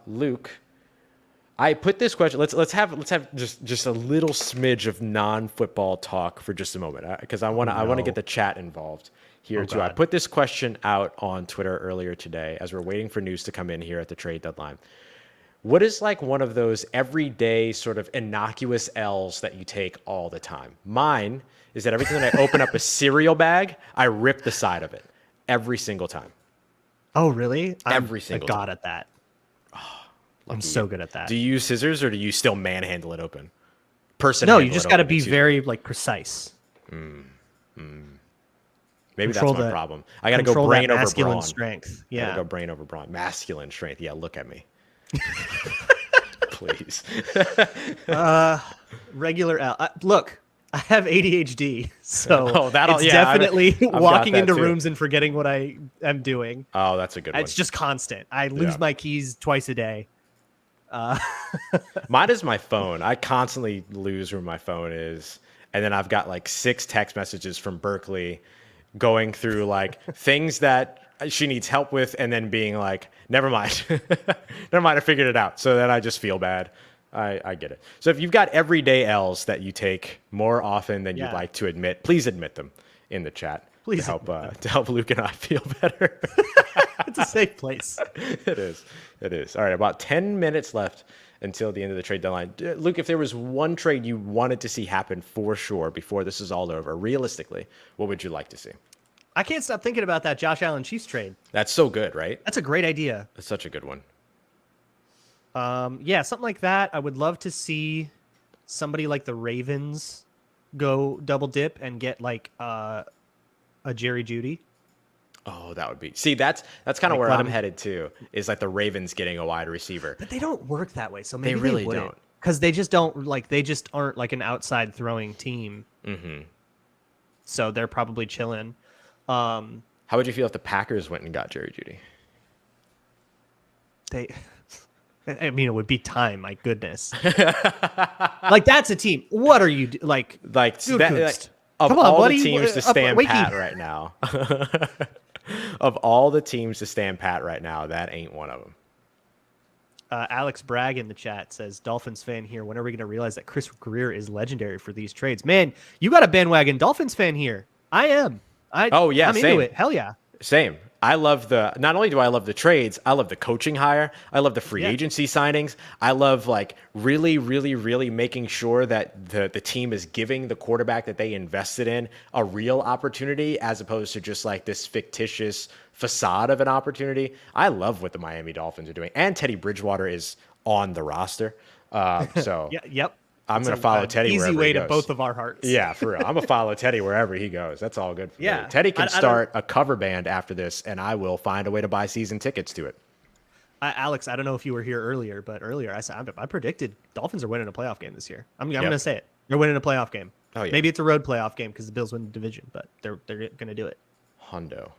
Luke, I put this question. Let's have just a little smidge of non-football talk for just a moment, because I want to get the chat involved here too. God. I put this question out on Twitter earlier today as we're waiting for news to come in here at the trade deadline. What is like one of those everyday sort of innocuous L's that you take all the time? Mine is that every time I open up a cereal bag, I rip the side of it every single time. Oh, really? Every I'm single a god time. at that. I'm so good at that. Do you use scissors or do you still manhandle it open? No, you just got to be very like precise. Maybe that's my problem. I got to go brain over masculine brawn. strength. I gotta Yeah. go brain over brawn. Masculine strength. Yeah, look at me. Please. Regular L. Look, I have ADHD, so that'll- it's yeah, definitely I've got walking that into too. rooms and forgetting what I am doing. Oh, that's a good one. It's just constant. I lose my keys twice a day. Mine is my phone. I constantly lose where my phone is. And then I've got like 6 text messages from Berkeley going through like things that she needs help with and then being like, never mind. Never mind, I figured it out. So then I just feel bad. I get it. So if you've got everyday L's that you take more often than you'd like to admit, please admit them in the chat. Please to help Luke and I feel better. It's a safe place. It is. It is. All right, about 10 minutes left until the end of the trade deadline. Luke, if there was one trade you wanted to see happen for sure before this is all over, realistically, what would you like to see? I can't stop thinking about that Josh Allen Chiefs trade. That's so good, right? That's a great idea. That's such a good one. Yeah, something like that. I would love to see somebody like the Ravens go double dip and get like a Jerry Jeudy. Oh, that would be. See, that's kind of Like, where let I'm him- headed to. Is like the Ravens getting a wide receiver. But they don't work that way, so maybe They really wouldn't. don't. Because they just don't like. They just aren't like an outside throwing team. Mm-hmm. So they're probably chilling. How would you feel if the Packers went and got Jerry Jeudy? I mean, it would be time. My goodness. Like that's a team. What are you Like Dude, that, of Come on, all buddy. the teams to stand Wakey. pat right now. Of all the teams to stand pat right now, that ain't one of them. Alex Bragg in the chat says, Dolphins fan here. When are we going to realize that Chris Greer is legendary for these trades? Man, you got a bandwagon Dolphins fan here. I am. Oh, yeah, I'm same. into it. Hell yeah. Same. I love not only do I love the trades, I love the coaching hire. I love the free agency signings. I love like really, really, really making sure that the team is giving the quarterback that they invested in a real opportunity as opposed to just like this fictitious facade of an opportunity. I love what the Miami Dolphins are doing. And Teddy Bridgewater is on the roster. So Yep. I'm going to follow Teddy easy wherever way he to goes. both of our hearts. Yeah, for real. I'm going to follow Teddy wherever he goes. That's all good for me. Yeah. Teddy can I don't- start a cover band after this, and I will find a way to buy season tickets to it. Alex, I don't know if you were here earlier, but earlier I said I predicted Dolphins are winning a playoff game this year. I'm going to say it. They're winning a playoff game. Oh, yeah. Maybe it's a road playoff game because the Bills win the division, but they're going to do it. Hundo.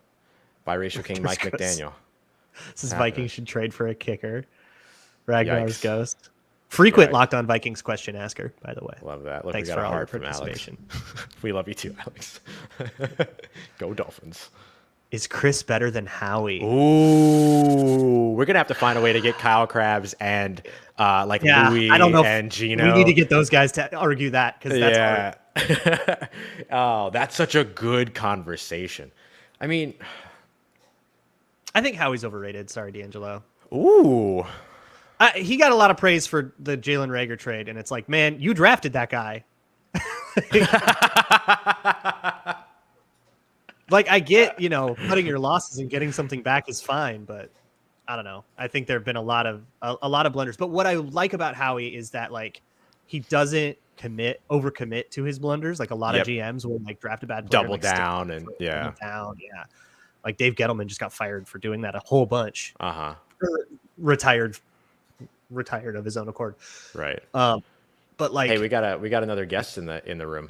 Biracial King Mike Goes. McDaniel. This is Vikings should trade for a kicker. Ragnar's Yikes. Ghost. Frequent Right. Locked On Vikings question asker, by the way. Love that. Look, Thanks we got for a all your heart from Alex. participation. We love you too, Alex. Go Dolphins. Is Chris better than Howie? Ooh, we're gonna have to find a way to get Kyle Krabs and Louis I don't know. and Gino. We need to get those guys to argue that because that's hard. Oh, that's such a good conversation. I mean, I think Howie's overrated. Sorry, D'Angelo. ooh. He got a lot of praise for the Jalen Reagor trade, and it's like, man, you drafted that guy. Like, I get, cutting your losses and getting something back is fine, but I don't know. I think there have been a lot of blunders. But what I like about Howie is that like he doesn't overcommit to his blunders. Like a lot of GMs will like draft a bad player, Double down and double down. Yeah. Like Dave Gettleman just got fired for doing that a whole bunch. Retired of his own accord. Right. But like, Hey, we got another guest in the room.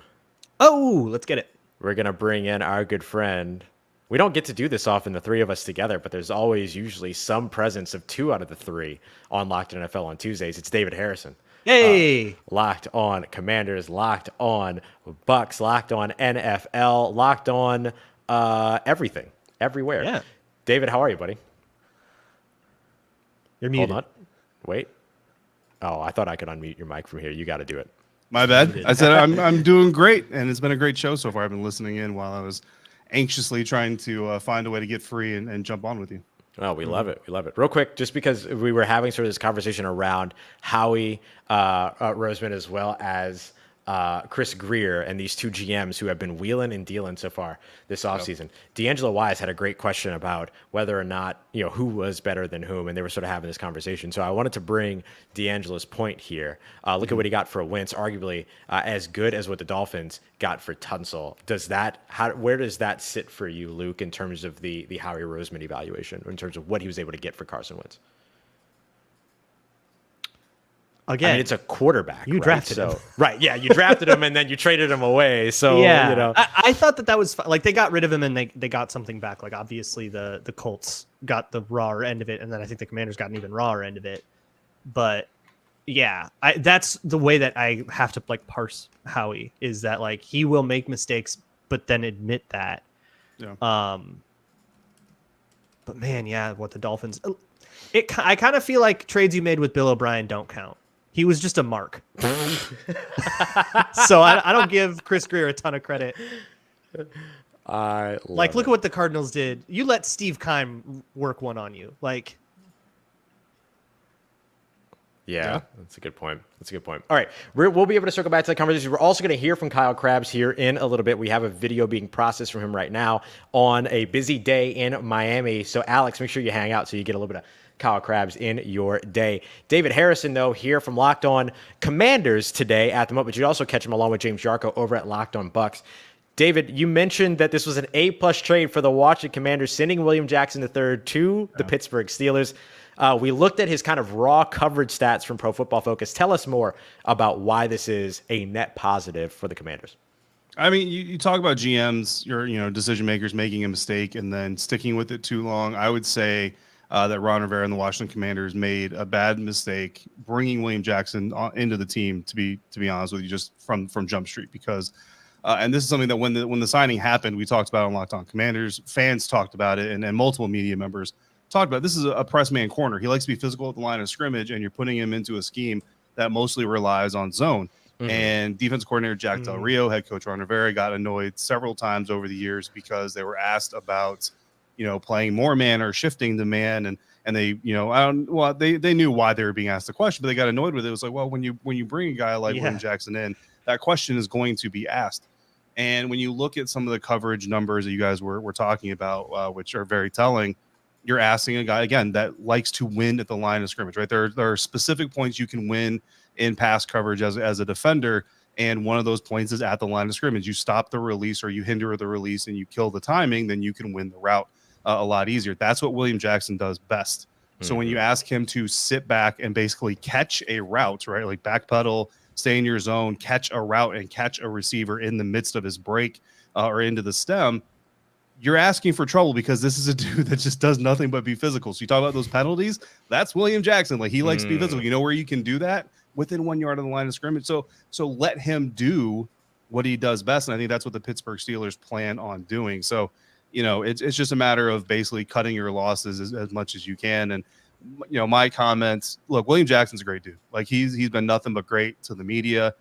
Oh, let's get it. We're going to bring in our good friend. We don't get to do this often, the three of us together, but there's always usually some presence of two out of the three on Locked On NFL on Tuesdays. It's David Harrison. Hey. Locked on Commanders, Locked on Bucks, Locked on NFL, Locked on everything, everywhere. Yeah. David, how are you, buddy? You're muted. Hold on. Wait. Oh, I thought I could unmute your mic from here. You got to do it. My bad. I said I'm doing great, and it's been a great show so far. I've been listening in while I was anxiously trying to find a way to get free and jump on with you. Oh, we love it. We love it. Real quick, just because we were having sort of this conversation around Howie Roseman as well as Chris Greer and these two GMs who have been wheeling and dealing so far this offseason. D'Angelo Wise had a great question about whether or not, who was better than whom, and they were sort of having this conversation. So I wanted to bring D'Angelo's point here. Look at what he got for Wentz, arguably as good as what the Dolphins got for Tunsil. Where does that sit for you, Luke, in terms of the Howie Roseman evaluation, in terms of what he was able to get for Carson Wentz? Again, I mean, it's a quarterback. You drafted him. Right, yeah, you drafted him and then you traded him away. So, yeah, I thought that was like they got rid of him and they got something back. Like, obviously, the Colts got the raw end of it, and then I think the Commanders got an even rawer end of it. But, yeah, that's the way that I have to, parse Howie, is that, he will make mistakes, but then admit that. Yeah. But, man, yeah, what the Dolphins... I kind of feel like trades you made with Bill O'Brien don't count. He was just a mark. So I don't give Chris Greer a ton of credit. Look at what the Cardinals did. You let Steve Keim work one on you. Yeah, that's a good point. All right, we'll be able to circle back to the conversation. We're also going to hear from Kyle Krabs here in a little bit. We have a video being processed from him right now on a busy day in Miami. So, Alex, make sure you hang out so you get a little bit of Kyle Krabs in your day. David Harrison, though, here from Locked On Commanders today at the moment, but you'd also catch him along with James Yarko over at Locked On Bucks. David, you mentioned that this was an A-plus trade for the Washington Commanders, sending William Jackson III to the Pittsburgh Steelers. We looked at his kind of raw coverage stats from Pro Football Focus. Tell us more about why this is a net positive for the Commanders. I mean, you talk about GMs, your decision makers making a mistake and then sticking with it too long. I would say that Ron Rivera and the Washington Commanders made a bad mistake bringing William Jackson into the team. To be honest with you, just from Jump Street, because and this is something that when the signing happened, we talked about on Locked On Commanders. Fans talked about it, and multiple media members talked about it. This is a press man corner. He likes to be physical at the line of scrimmage, and you're putting him into a scheme that mostly relies on zone. Mm-hmm. And defense coordinator Jack Del Rio, head coach Ron Rivera, got annoyed several times over the years because they were asked about playing more man or shifting the man, and they they knew why they were being asked the question, but they got annoyed with it. It was like, well, when you bring a guy like William Jackson in, that question is going to be asked. And when you look at some of the coverage numbers that you guys were talking about, which are very telling, you're asking a guy again that likes to win at the line of scrimmage, right? There are specific points you can win in pass coverage as a defender, and one of those points is at the line of scrimmage. You stop the release or you hinder the release and you kill the timing, then you can win the route a lot easier. That's what William Jackson does best. So when you ask him to sit back and basically catch a route, right, like backpedal, stay in your zone, catch a route and catch a receiver in the midst of his break or into the stem, you're asking for trouble, because this is a dude that just does nothing but be physical. So you talk about those penalties, that's William Jackson. He likes to be physical. You know where you can do that? Within 1 yard of the line of scrimmage. So let him do what he does best. And I think that's what the Pittsburgh Steelers plan on doing. So, it's just a matter of basically cutting your losses as much as you can. And, my comments, look, William Jackson's a great dude. He's been nothing but great to the media.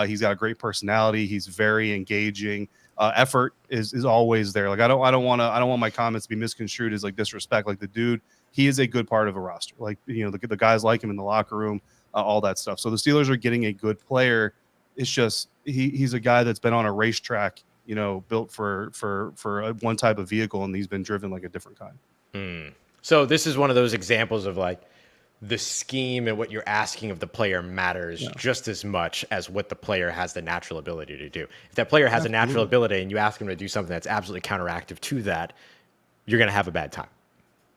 He's got a great personality. He's very engaging. Effort is always there. I don't want my comments to be misconstrued as disrespect. The dude, he is a good part of a roster. The guys like him in the locker room, all that stuff. So the Steelers are getting a good player. It's just he's a guy that's been on a racetrack, built for one type of vehicle, and he's been driven like a different kind. So this is one of those examples of the scheme and what you're asking of the player matters just as much as what the player has the natural ability to do. If that player has a natural ability and you ask him to do something that's absolutely counteractive to that, you're going to have a bad time.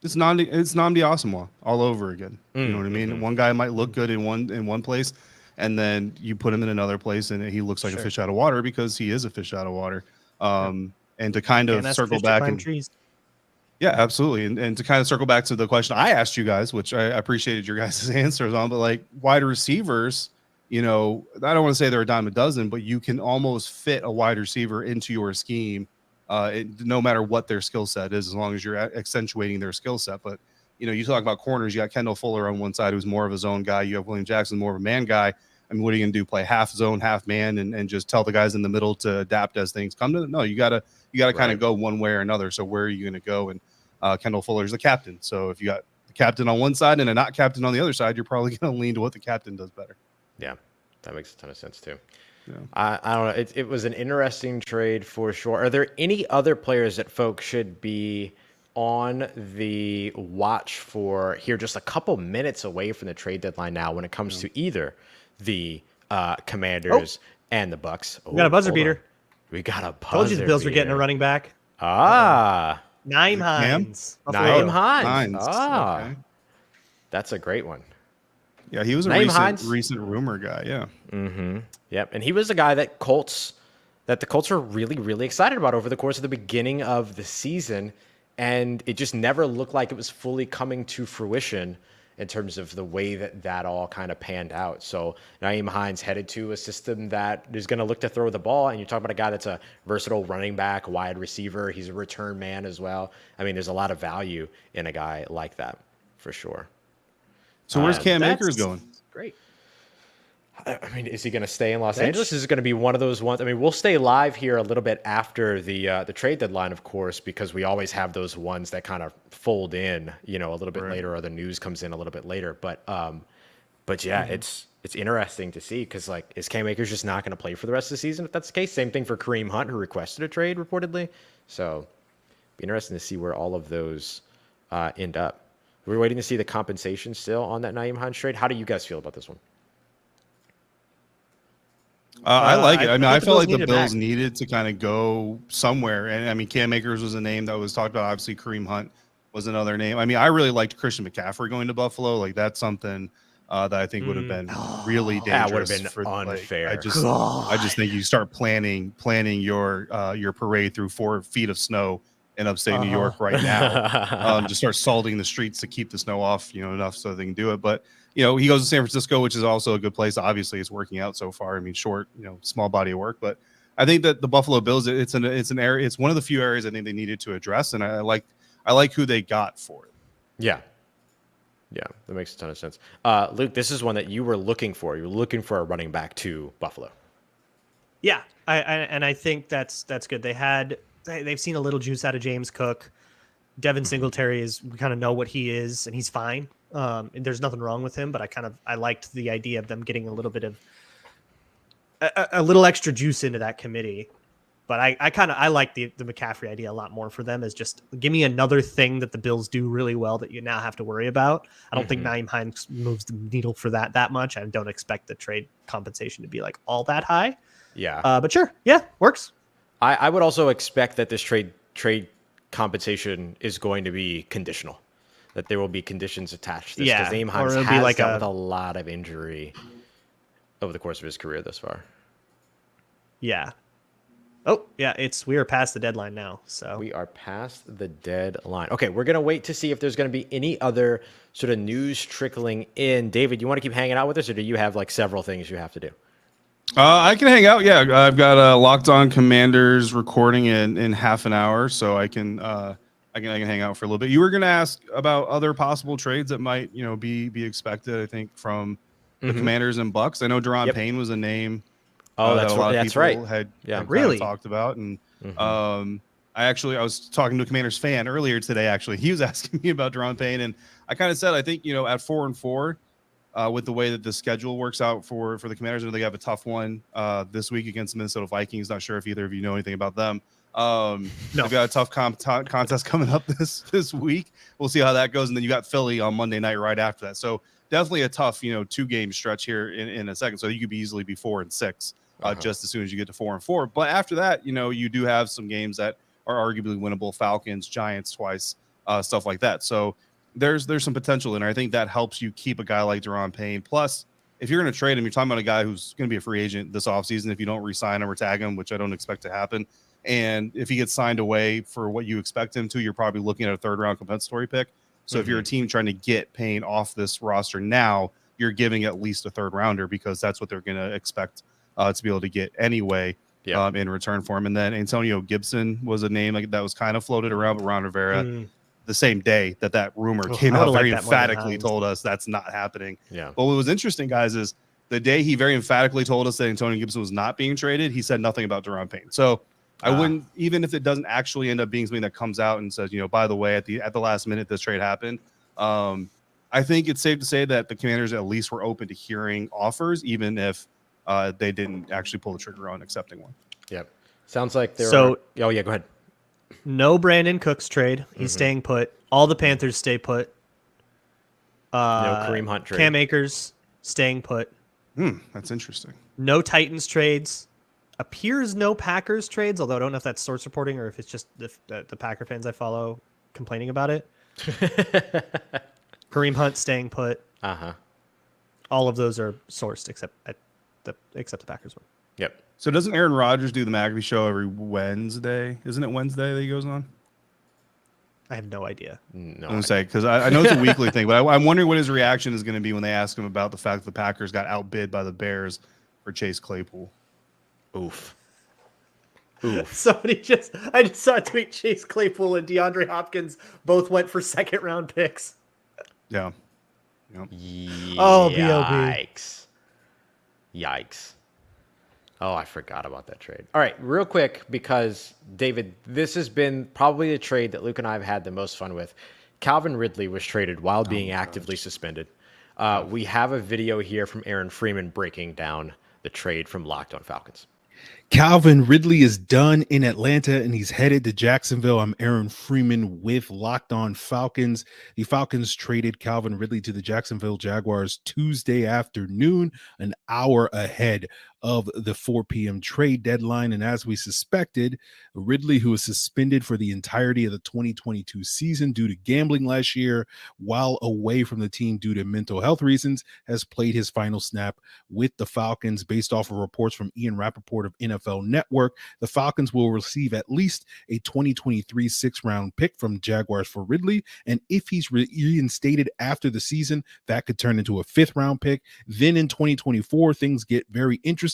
It's Nnamdi Asomugha all over again. You know what I mean? One guy might look good in one place, and then you put him in another place, and he looks like a fish out of water because he is a fish out of water. And to kind of circle back and trees. yeah, absolutely. And to kind of circle back to the question I asked you guys, which I appreciated your guys' answers on, but like wide receivers, I don't want to say they're a dime a dozen, but you can almost fit a wide receiver into your scheme, no matter what their skill set is, as long as you're accentuating their skill set. But, you talk about corners, you got Kendall Fuller on one side, who's more of a zone guy. You have William Jackson, more of a man guy. I mean, what are you going to do? Play half zone, half man, and just tell the guys in the middle to adapt as things come to them? No, you gotta kind of go one way or another. So where are you going to go? And Kendall Fuller is the captain. So if you got the captain on one side and a not captain on the other side, you're probably going to lean to what the captain does better. Yeah, that makes a ton of sense too. Yeah. I don't know. It was an interesting trade for sure. Are there any other players that folks should be on the watch for here, just a couple minutes away from the trade deadline now, when it comes to either the Commanders and the Bucks? We got a buzzer beater. We got a buzzer Told you the Bills were getting a beater. running back. Nyheim Hines. Nyheim Hines. Okay. That's a great one. Yeah, he was a recent rumor guy. Yeah. Mm-hmm. Yep. And he was a guy that the Colts were really, really excited about over the course of the beginning of the season. And it just never looked like it was fully coming to fruition in terms of the way that all kind of panned out. So Nyheim Hines headed to a system that is going to look to throw the ball. And you're talking about a guy that's a versatile running back, wide receiver. He's a return man as well. I mean, there's a lot of value in a guy like that for sure. So where's Cam Akers going? Great. I mean, is he going to stay in Los Angeles? Is it going to be one of those ones? I mean, we'll stay live here a little bit after the trade deadline, of course, because we always have those ones that kind of fold in, a little bit later, or the news comes in a little bit later. But yeah, it's interesting to see, because like, is Cam Akers just not going to play for the rest of the season? If that's the case, same thing for Kareem Hunt, who requested a trade reportedly. So, be interesting to see where all of those end up. We're waiting to see the compensation still on that Nyheim Hines trade. How do you guys feel about this one? I like it. I mean, I felt like the needed Bills back. needed to kind of go somewhere. And I mean, Cam Akers was a name that was talked about. Obviously, Kareem Hunt was another name. I mean, I really liked Christian McCaffrey going to Buffalo. Like, that's something that I think would have been really dangerous. That would have been unfair. I just think you start planning your parade through 4 feet of snow in upstate New York right now. Just start salting the streets to keep the snow off, enough so they can do it. But he goes to San Francisco, which is also a good place. Obviously, it's working out so far. I mean, short, small body of work. But I think that the Buffalo Bills, it's an area. It's one of the few areas I think they needed to address, and I like who they got for it. Yeah, that makes a ton of sense. Luke, this is one that you were looking for. You were looking for a running back to Buffalo. Yeah, I think that's good. They've seen a little juice out of James Cook. Devin Singletary we kind of know what he is, and he's fine. There's nothing wrong with him, but I liked the idea of them getting a little bit of a little extra juice into that committee. But I like the McCaffrey idea a lot more for them, as just give me another thing that the Bills do really well that you now have to worry about. I don't think Nyheim Hines moves the needle for that much. I don't expect the trade compensation to be like all that high. Yeah. But sure. Yeah, works. I would also expect that this trade compensation is going to be conditional, that there will be conditions attached to this, because Nyheim Hines has dealt with a lot of injury over the course of his career thus far. Yeah. Oh, yeah, we are past the deadline now. So we are past the deadline. Okay, we're going to wait to see if there's going to be any other sort of news trickling in. David, you want to keep hanging out with us, or do you have like several things you have to do? I can hang out. Yeah, I've got Locked On Commanders recording in half an hour, so I can hang out for a little bit. You were going to ask about other possible trades that might be expected. I think from the Commanders and Bucks. I know Deron Payne was a name. Oh, that a lot of people right. had really talked about, and I was talking to a Commanders fan earlier today. Actually, he was asking me about Deron Payne, and I kind of said I think at 4-4. With the way that the schedule works out for the Commanders, I know they have a tough one this week against the Minnesota Vikings. Not sure if either of you know anything about them. No. They've got a tough contest coming up this week. We'll see how that goes, and then you got Philly on Monday night right after that. So definitely a tough 2-game stretch here in a second. So you could easily be 4-6 just as soon as you get to 4-4. But after that, you do have some games that are arguably winnable: Falcons, Giants twice, stuff like that. So there's some potential in there. I think that helps you keep a guy like Deron Payne. Plus, if you're going to trade him, you're talking about a guy who's going to be a free agent this offseason if you don't re-sign him or tag him, which I don't expect to happen. And if he gets signed away for what you expect him to, you're probably looking at a third-round compensatory pick. So if you're a team trying to get Payne off this roster now, you're giving at least a third-rounder because that's what they're going to expect to be able to get anyway in return for him. And then Antonio Gibson was a name that was kind of floated around, but Ron Rivera, the same day that rumor came out, very emphatically told us that's not happening. Yeah. But what was interesting, guys, is the day he very emphatically told us that Antonio Gibson was not being traded, he said nothing about Daron Payne. So I wouldn't, even if it doesn't actually end up being something that comes out and says, by the way, at the last minute, this trade happened. I think it's safe to say that the Commanders at least were open to hearing offers, even if they didn't actually pull the trigger on accepting one. Yep. Sounds like they're. So, oh, yeah, go ahead. No Brandon Cooks trade. He's staying put. All the Panthers stay put. No Kareem Hunt trade. Cam Akers staying put. That's interesting. No Titans trades. Appears no Packers trades, although I don't know if that's source reporting or if it's just the Packer fans I follow complaining about it. Kareem Hunt staying put. All of those are sourced except the Packers one. Yep. So doesn't Aaron Rodgers do the McAfee show every Wednesday? Isn't it Wednesday that he goes on? I have no idea. No, I'm going to say, because I know it's a weekly thing, but I'm wondering what his reaction is going to be when they ask him about the fact that the Packers got outbid by the Bears for Chase Claypool. Oof. Somebody I just saw a tweet. Chase Claypool and DeAndre Hopkins both went for second-round picks. Yeah. Yep. Oh, B.O.B. Yikes. Oh, I forgot about that trade. All right, real quick, because, David, this has been probably a trade that Luke and I have had the most fun with. Calvin Ridley was traded while being actively suspended. We have a video here from Aaron Freeman breaking down the trade from Locked On Falcons. Calvin Ridley is done in Atlanta and he's headed to Jacksonville. I'm Aaron Freeman with Locked On Falcons. The Falcons traded Calvin Ridley to the Jacksonville Jaguars Tuesday afternoon, an hour ahead of the 4 p.m. trade deadline. And as we suspected, Ridley, who was suspended for the entirety of the 2022 season due to gambling last year while away from the team due to mental health reasons, has played his final snap with the Falcons. Based off of reports from Ian Rappaport of NFL Network, the Falcons will receive at least a 2023 6th-round pick from Jaguars for Ridley. And if he's reinstated after the season, that could turn into a 5th-round pick. Then in 2024, things get very interesting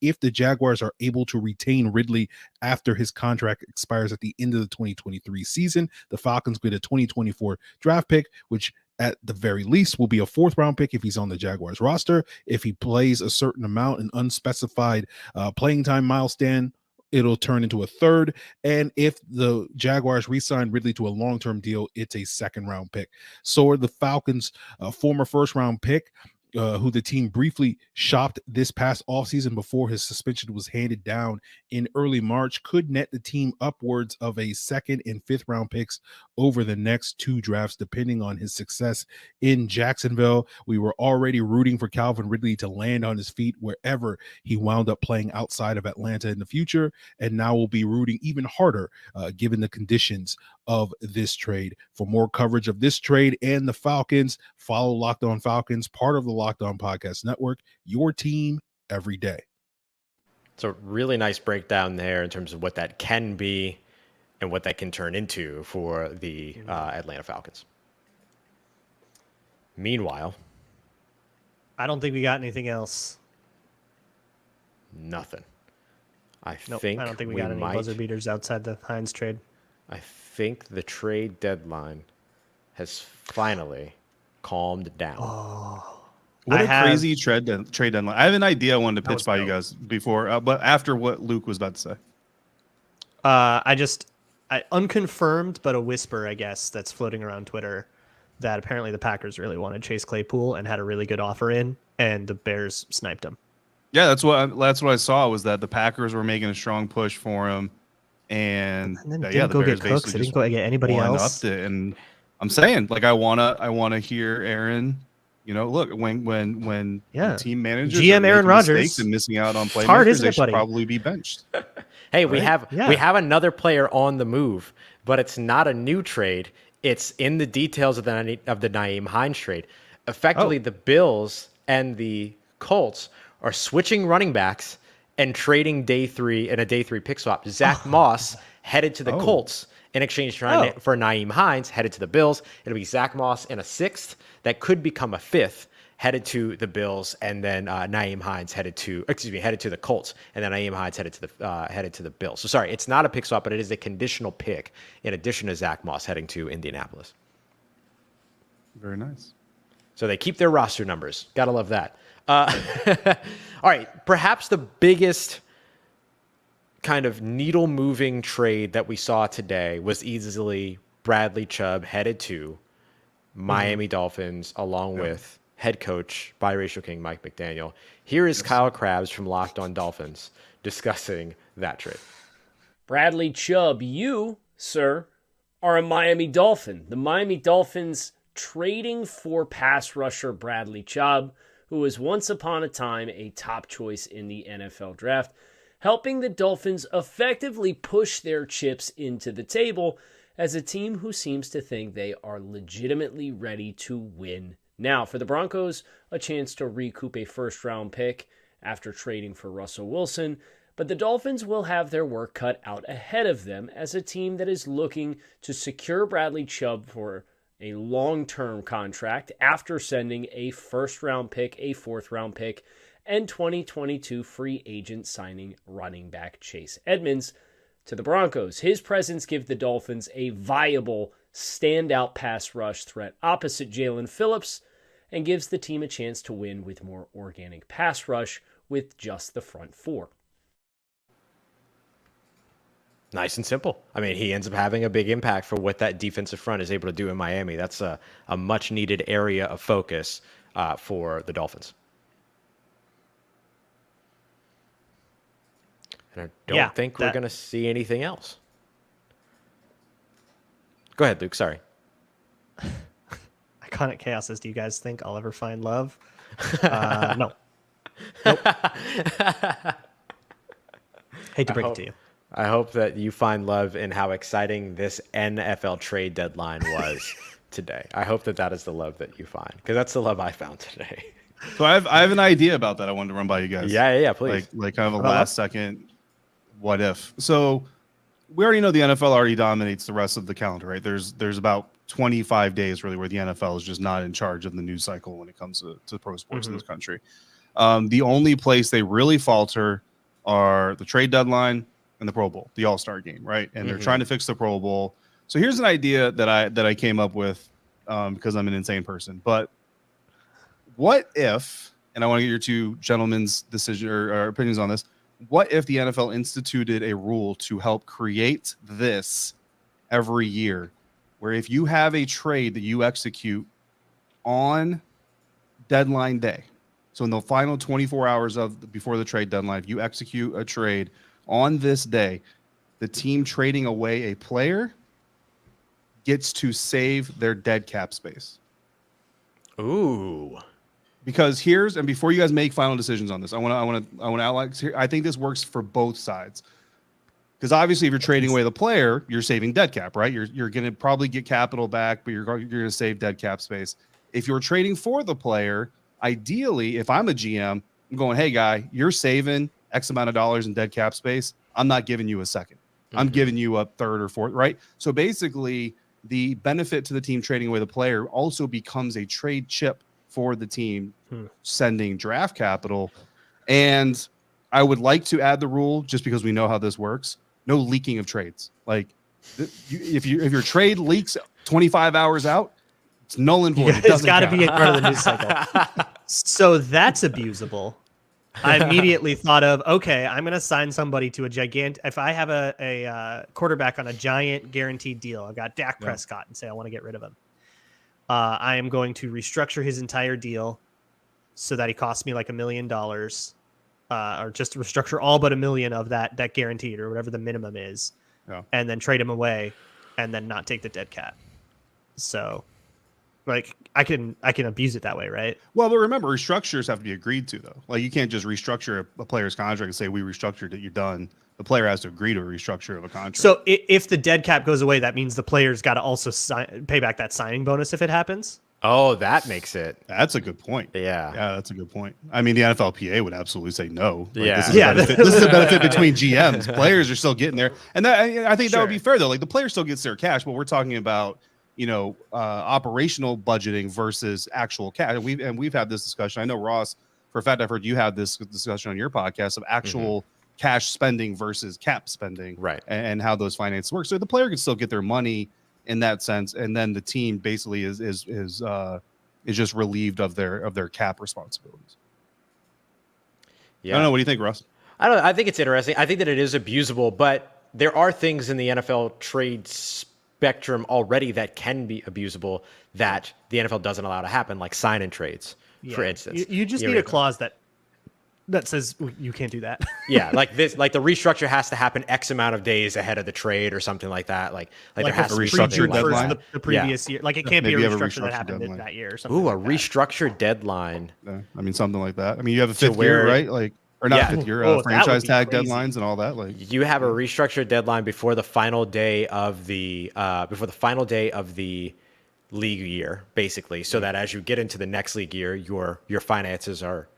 if the Jaguars are able to retain Ridley after his contract expires at the end of the 2023 season. The Falcons get a 2024 draft pick, which at the very least will be a 4th-round pick if he's on the Jaguars roster. If he plays a certain amount, an unspecified playing time milestone, it'll turn into a 3rd. And if the Jaguars re-sign Ridley to a long-term deal, it's a 2nd-round pick. So are the Falcons' former 1st-round pick, who the team briefly shopped this past offseason before his suspension was handed down in early March, could net the team upwards of a 2nd and 5th-round picks over the next 2 drafts, depending on his success in Jacksonville. We were already rooting for Calvin Ridley to land on his feet wherever he wound up playing outside of Atlanta in the future, and now we'll be rooting even harder given the conditions of this trade. For more coverage of this trade and the Falcons, follow Locked On Falcons, part of the Locked On Podcast Network, your team every day. So really nice breakdown there in terms of what that can be and what that can turn into for the Atlanta Falcons. Meanwhile, I don't think we got anything else. Nothing. I don't think we got any buzzer beaters outside the Hines trade. I think the trade deadline has finally calmed down. What a crazy trade deadline. I have an idea I wanted to pitch by you guys before, but after what Luke was about to say. I unconfirmed, but a whisper, I guess, that's floating around Twitter that apparently the Packers really wanted Chase Claypool and had a really good offer in, and the Bears sniped him. Yeah, that's what I saw, was that the Packers were making a strong push for him, and then the didn't go Bears get Cooks. They didn't go get anybody else. And I'm saying, like, I wanna hear Aaron. You know, look, when team managers GM Aaron Rodgers and missing out on playmakers, they should probably be benched. Hey, we have another player on the move, but it's not a new trade. It's in the details of the Nyheim Hines trade. Effectively, the Bills and the Colts are switching running backs and trading day 3 in a day 3 pick swap. Zach Moss headed to the Colts in exchange for Nyheim Hines headed to the Bills. It'll be Zach Moss in a 6th that could become a 5th headed to the Bills, and then Nyheim Hines headed to the Colts, and then Nyheim Hines headed to the Bills. So sorry, it's not a pick swap, but it is a conditional pick in addition to Zach Moss heading to Indianapolis. Very nice. So they keep their roster numbers. Gotta love that. All right, perhaps the biggest kind of needle moving trade that we saw today was easily Bradley Chubb headed to Miami Dolphins along with head coach biracial king Mike McDaniel. Here is Kyle Krabs from Locked On Dolphins discussing that trade. Bradley Chubb, you, sir, are a Miami Dolphin. The Miami Dolphins trading for pass rusher Bradley Chubb, who was once upon a time a top choice in the NFL draft, helping the Dolphins effectively push their chips into the table as a team who seems to think they are legitimately ready to win. Now, for the Broncos, a chance to recoup a first-round pick after trading for Russell Wilson, but the Dolphins will have their work cut out ahead of them as a team that is looking to secure Bradley Chubb for a long-term contract after sending a first-round pick, a fourth-round pick, and 2022 free agent signing running back Chase Edmonds to the Broncos. His presence gives the Dolphins a viable standout pass rush threat opposite Jalen Phillips and gives the team a chance to win with more organic pass rush with just the front four. Nice and simple. I mean, he ends up having a big impact for what that defensive front is able to do in Miami. That's a much needed area of focus for the Dolphins. And I don't think we're going to see anything else. Go ahead, Luke. Sorry. Iconic Chaos says, do you guys think I'll ever find love? No. Nope. Hate to break it to you. I hope that you find love in how exciting this NFL trade deadline was today. I hope that is the love that you find, because that's the love I found today. So I have an idea about that I wanted to run by you guys. Yeah, please. Like kind of a last second what if. So we already know the NFL already dominates the rest of the calendar, right? There's about 25 days really where the NFL is just not in charge of the news cycle when it comes to pro sports in this country. The only place they really falter are the trade deadline and the Pro Bowl, the All-Star game, right? And they're trying to fix the Pro Bowl. So here's an idea that I came up with because I'm an insane person. But what if, and I want to get your two gentlemen's decision or opinions on this, what if the NFL instituted a rule to help create this every year, where if you have a trade that you execute on deadline day, so in the final 24 hours before the trade deadline, if you execute a trade on this day, the team trading away a player gets to save their dead cap space. Ooh. Because before you guys make final decisions on this, I want to outline here. I think this works for both sides. Because obviously, if you're trading away the player, you're saving dead cap, right? You're going to probably get capital back, but you're going to save dead cap space. If you're trading for the player, ideally, if I'm a GM, I'm going, hey guy, you're saving X amount of dollars in dead cap space. I'm not giving you a second. I'm giving you a third or fourth, right? So basically, the benefit to the team trading away the player also becomes a trade chip for the team sending draft capital. And I would like to add the rule, just because we know how this works, no leaking of trades. Like if your trade leaks 25 hours out, it's null and void. It's got to be a part of the news cycle. So that's abusable. I immediately thought of, okay, I'm going to sign somebody to a gigantic. If I have a quarterback on a giant guaranteed deal, I've got Dak Prescott and say I want to get rid of him. I am going to restructure his entire deal so that he costs me like $1 million, or just restructure all but $1 million of that guaranteed, or whatever the minimum is, and then trade him away, and then not take the dead cap. So, like, I can abuse it that way, right? Well, but remember, restructures have to be agreed to, though. Like, you can't just restructure a player's contract and say, we restructured it, you're done. The player has to agree to a restructure of a contract. So if the dead cap goes away, that means the player's got to also pay back that signing bonus if it happens? Oh, that makes it. That's a good point. Yeah. Yeah, that's a good point. I mean, the NFLPA would absolutely say no. Like, Yeah. This is, a benefit. This is a benefit between GMs. Players are still getting there. And that, I think that would be fair, though. Like, the player still gets their cash, but we're talking about, operational budgeting versus actual cash. And we've had this discussion. I know, Ross, for a fact, I've heard you had this discussion on your podcast of actual cash spending versus cap spending. Right. And how those finances work. So the player can still get their money in that sense, and then the team basically is just relieved of their cap responsibilities. Yeah. I don't know. What do you think, Russ? I don't know. I think it's interesting. I think that it is abusable, but there are things in the NFL trade spectrum already that can be abusable that the NFL doesn't allow to happen, like sign and trades, for instance. You just need a clause that says you can't do that. Yeah, like this, like the restructure has to happen X amount of days ahead of the trade or something like that. Like there has to be something like deadline. The previous year. Like it can't Maybe be a have a restructure that restructured happened deadline. that year or something. Ooh, a like that. restructured deadline. I mean, something like that. I mean, you have a fifth where- year, right? Like, or not Yeah. fifth year, Oh, that franchise would be tag crazy. deadlines and all that. Like, You have a restructured deadline before the final day of the league year, basically, so that as you get into the next league year, your finances are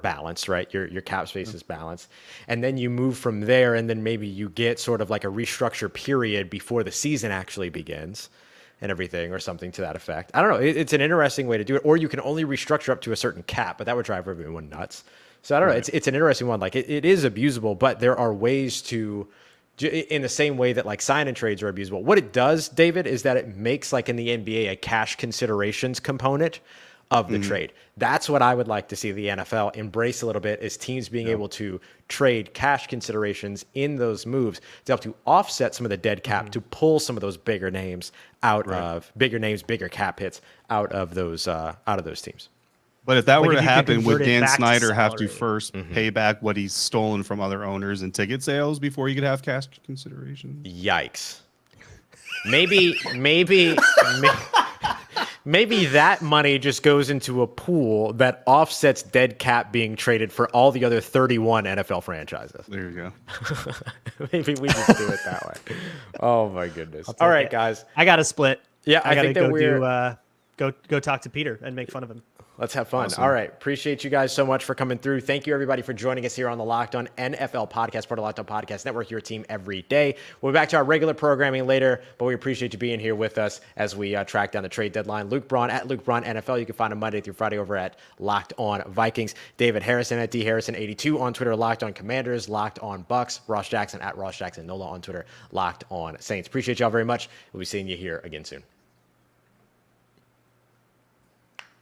balanced, right? Your cap space is balanced. And then you move from there, and then maybe you get sort of like a restructure period before the season actually begins and everything, or something to that effect. I don't know. It's an interesting way to do it. Or you can only restructure up to a certain cap, but that would drive everyone nuts. So I don't know. It's an interesting one. Like it is abusable, but there are ways to, in the same way that like sign and trades are abusable. What it does, David, is that it makes, like in the NBA, a cash considerations component of the trade. That's what I would like to see the NFL embrace a little bit, is teams being able to trade cash considerations in those moves to help to offset some of the dead cap, to pull some of those bigger names out of bigger cap hits out of those teams. but if that Like were if to you could happen, convert would it Dan back to Snyder have to salary. first pay back what he's stolen from other owners and ticket sales before he could have cash consideration? Yikes. Maybe that money just goes into a pool that offsets dead cap being traded for all the other 31 NFL franchises. There you go. Maybe we just do it that way. Oh my goodness. All right, guys. I got to split. Yeah, I gotta think that go go talk to Peter and make fun of him. Let's have fun. Awesome. All right. Appreciate you guys so much for coming through. Thank you, everybody, for joining us here on the Locked On NFL podcast, part of Locked On Podcast Network, your team every day. We'll be back to our regular programming later, but we appreciate you being here with us as we track down the trade deadline. Luke Braun at Luke Braun NFL. You can find him Monday through Friday over at Locked On Vikings. David Harrison at DHarrison82 on Twitter, Locked On Commanders, Locked On Bucks. Ross Jackson at Ross Jackson Nola on Twitter, Locked On Saints. Appreciate y'all very much. We'll be seeing you here again soon.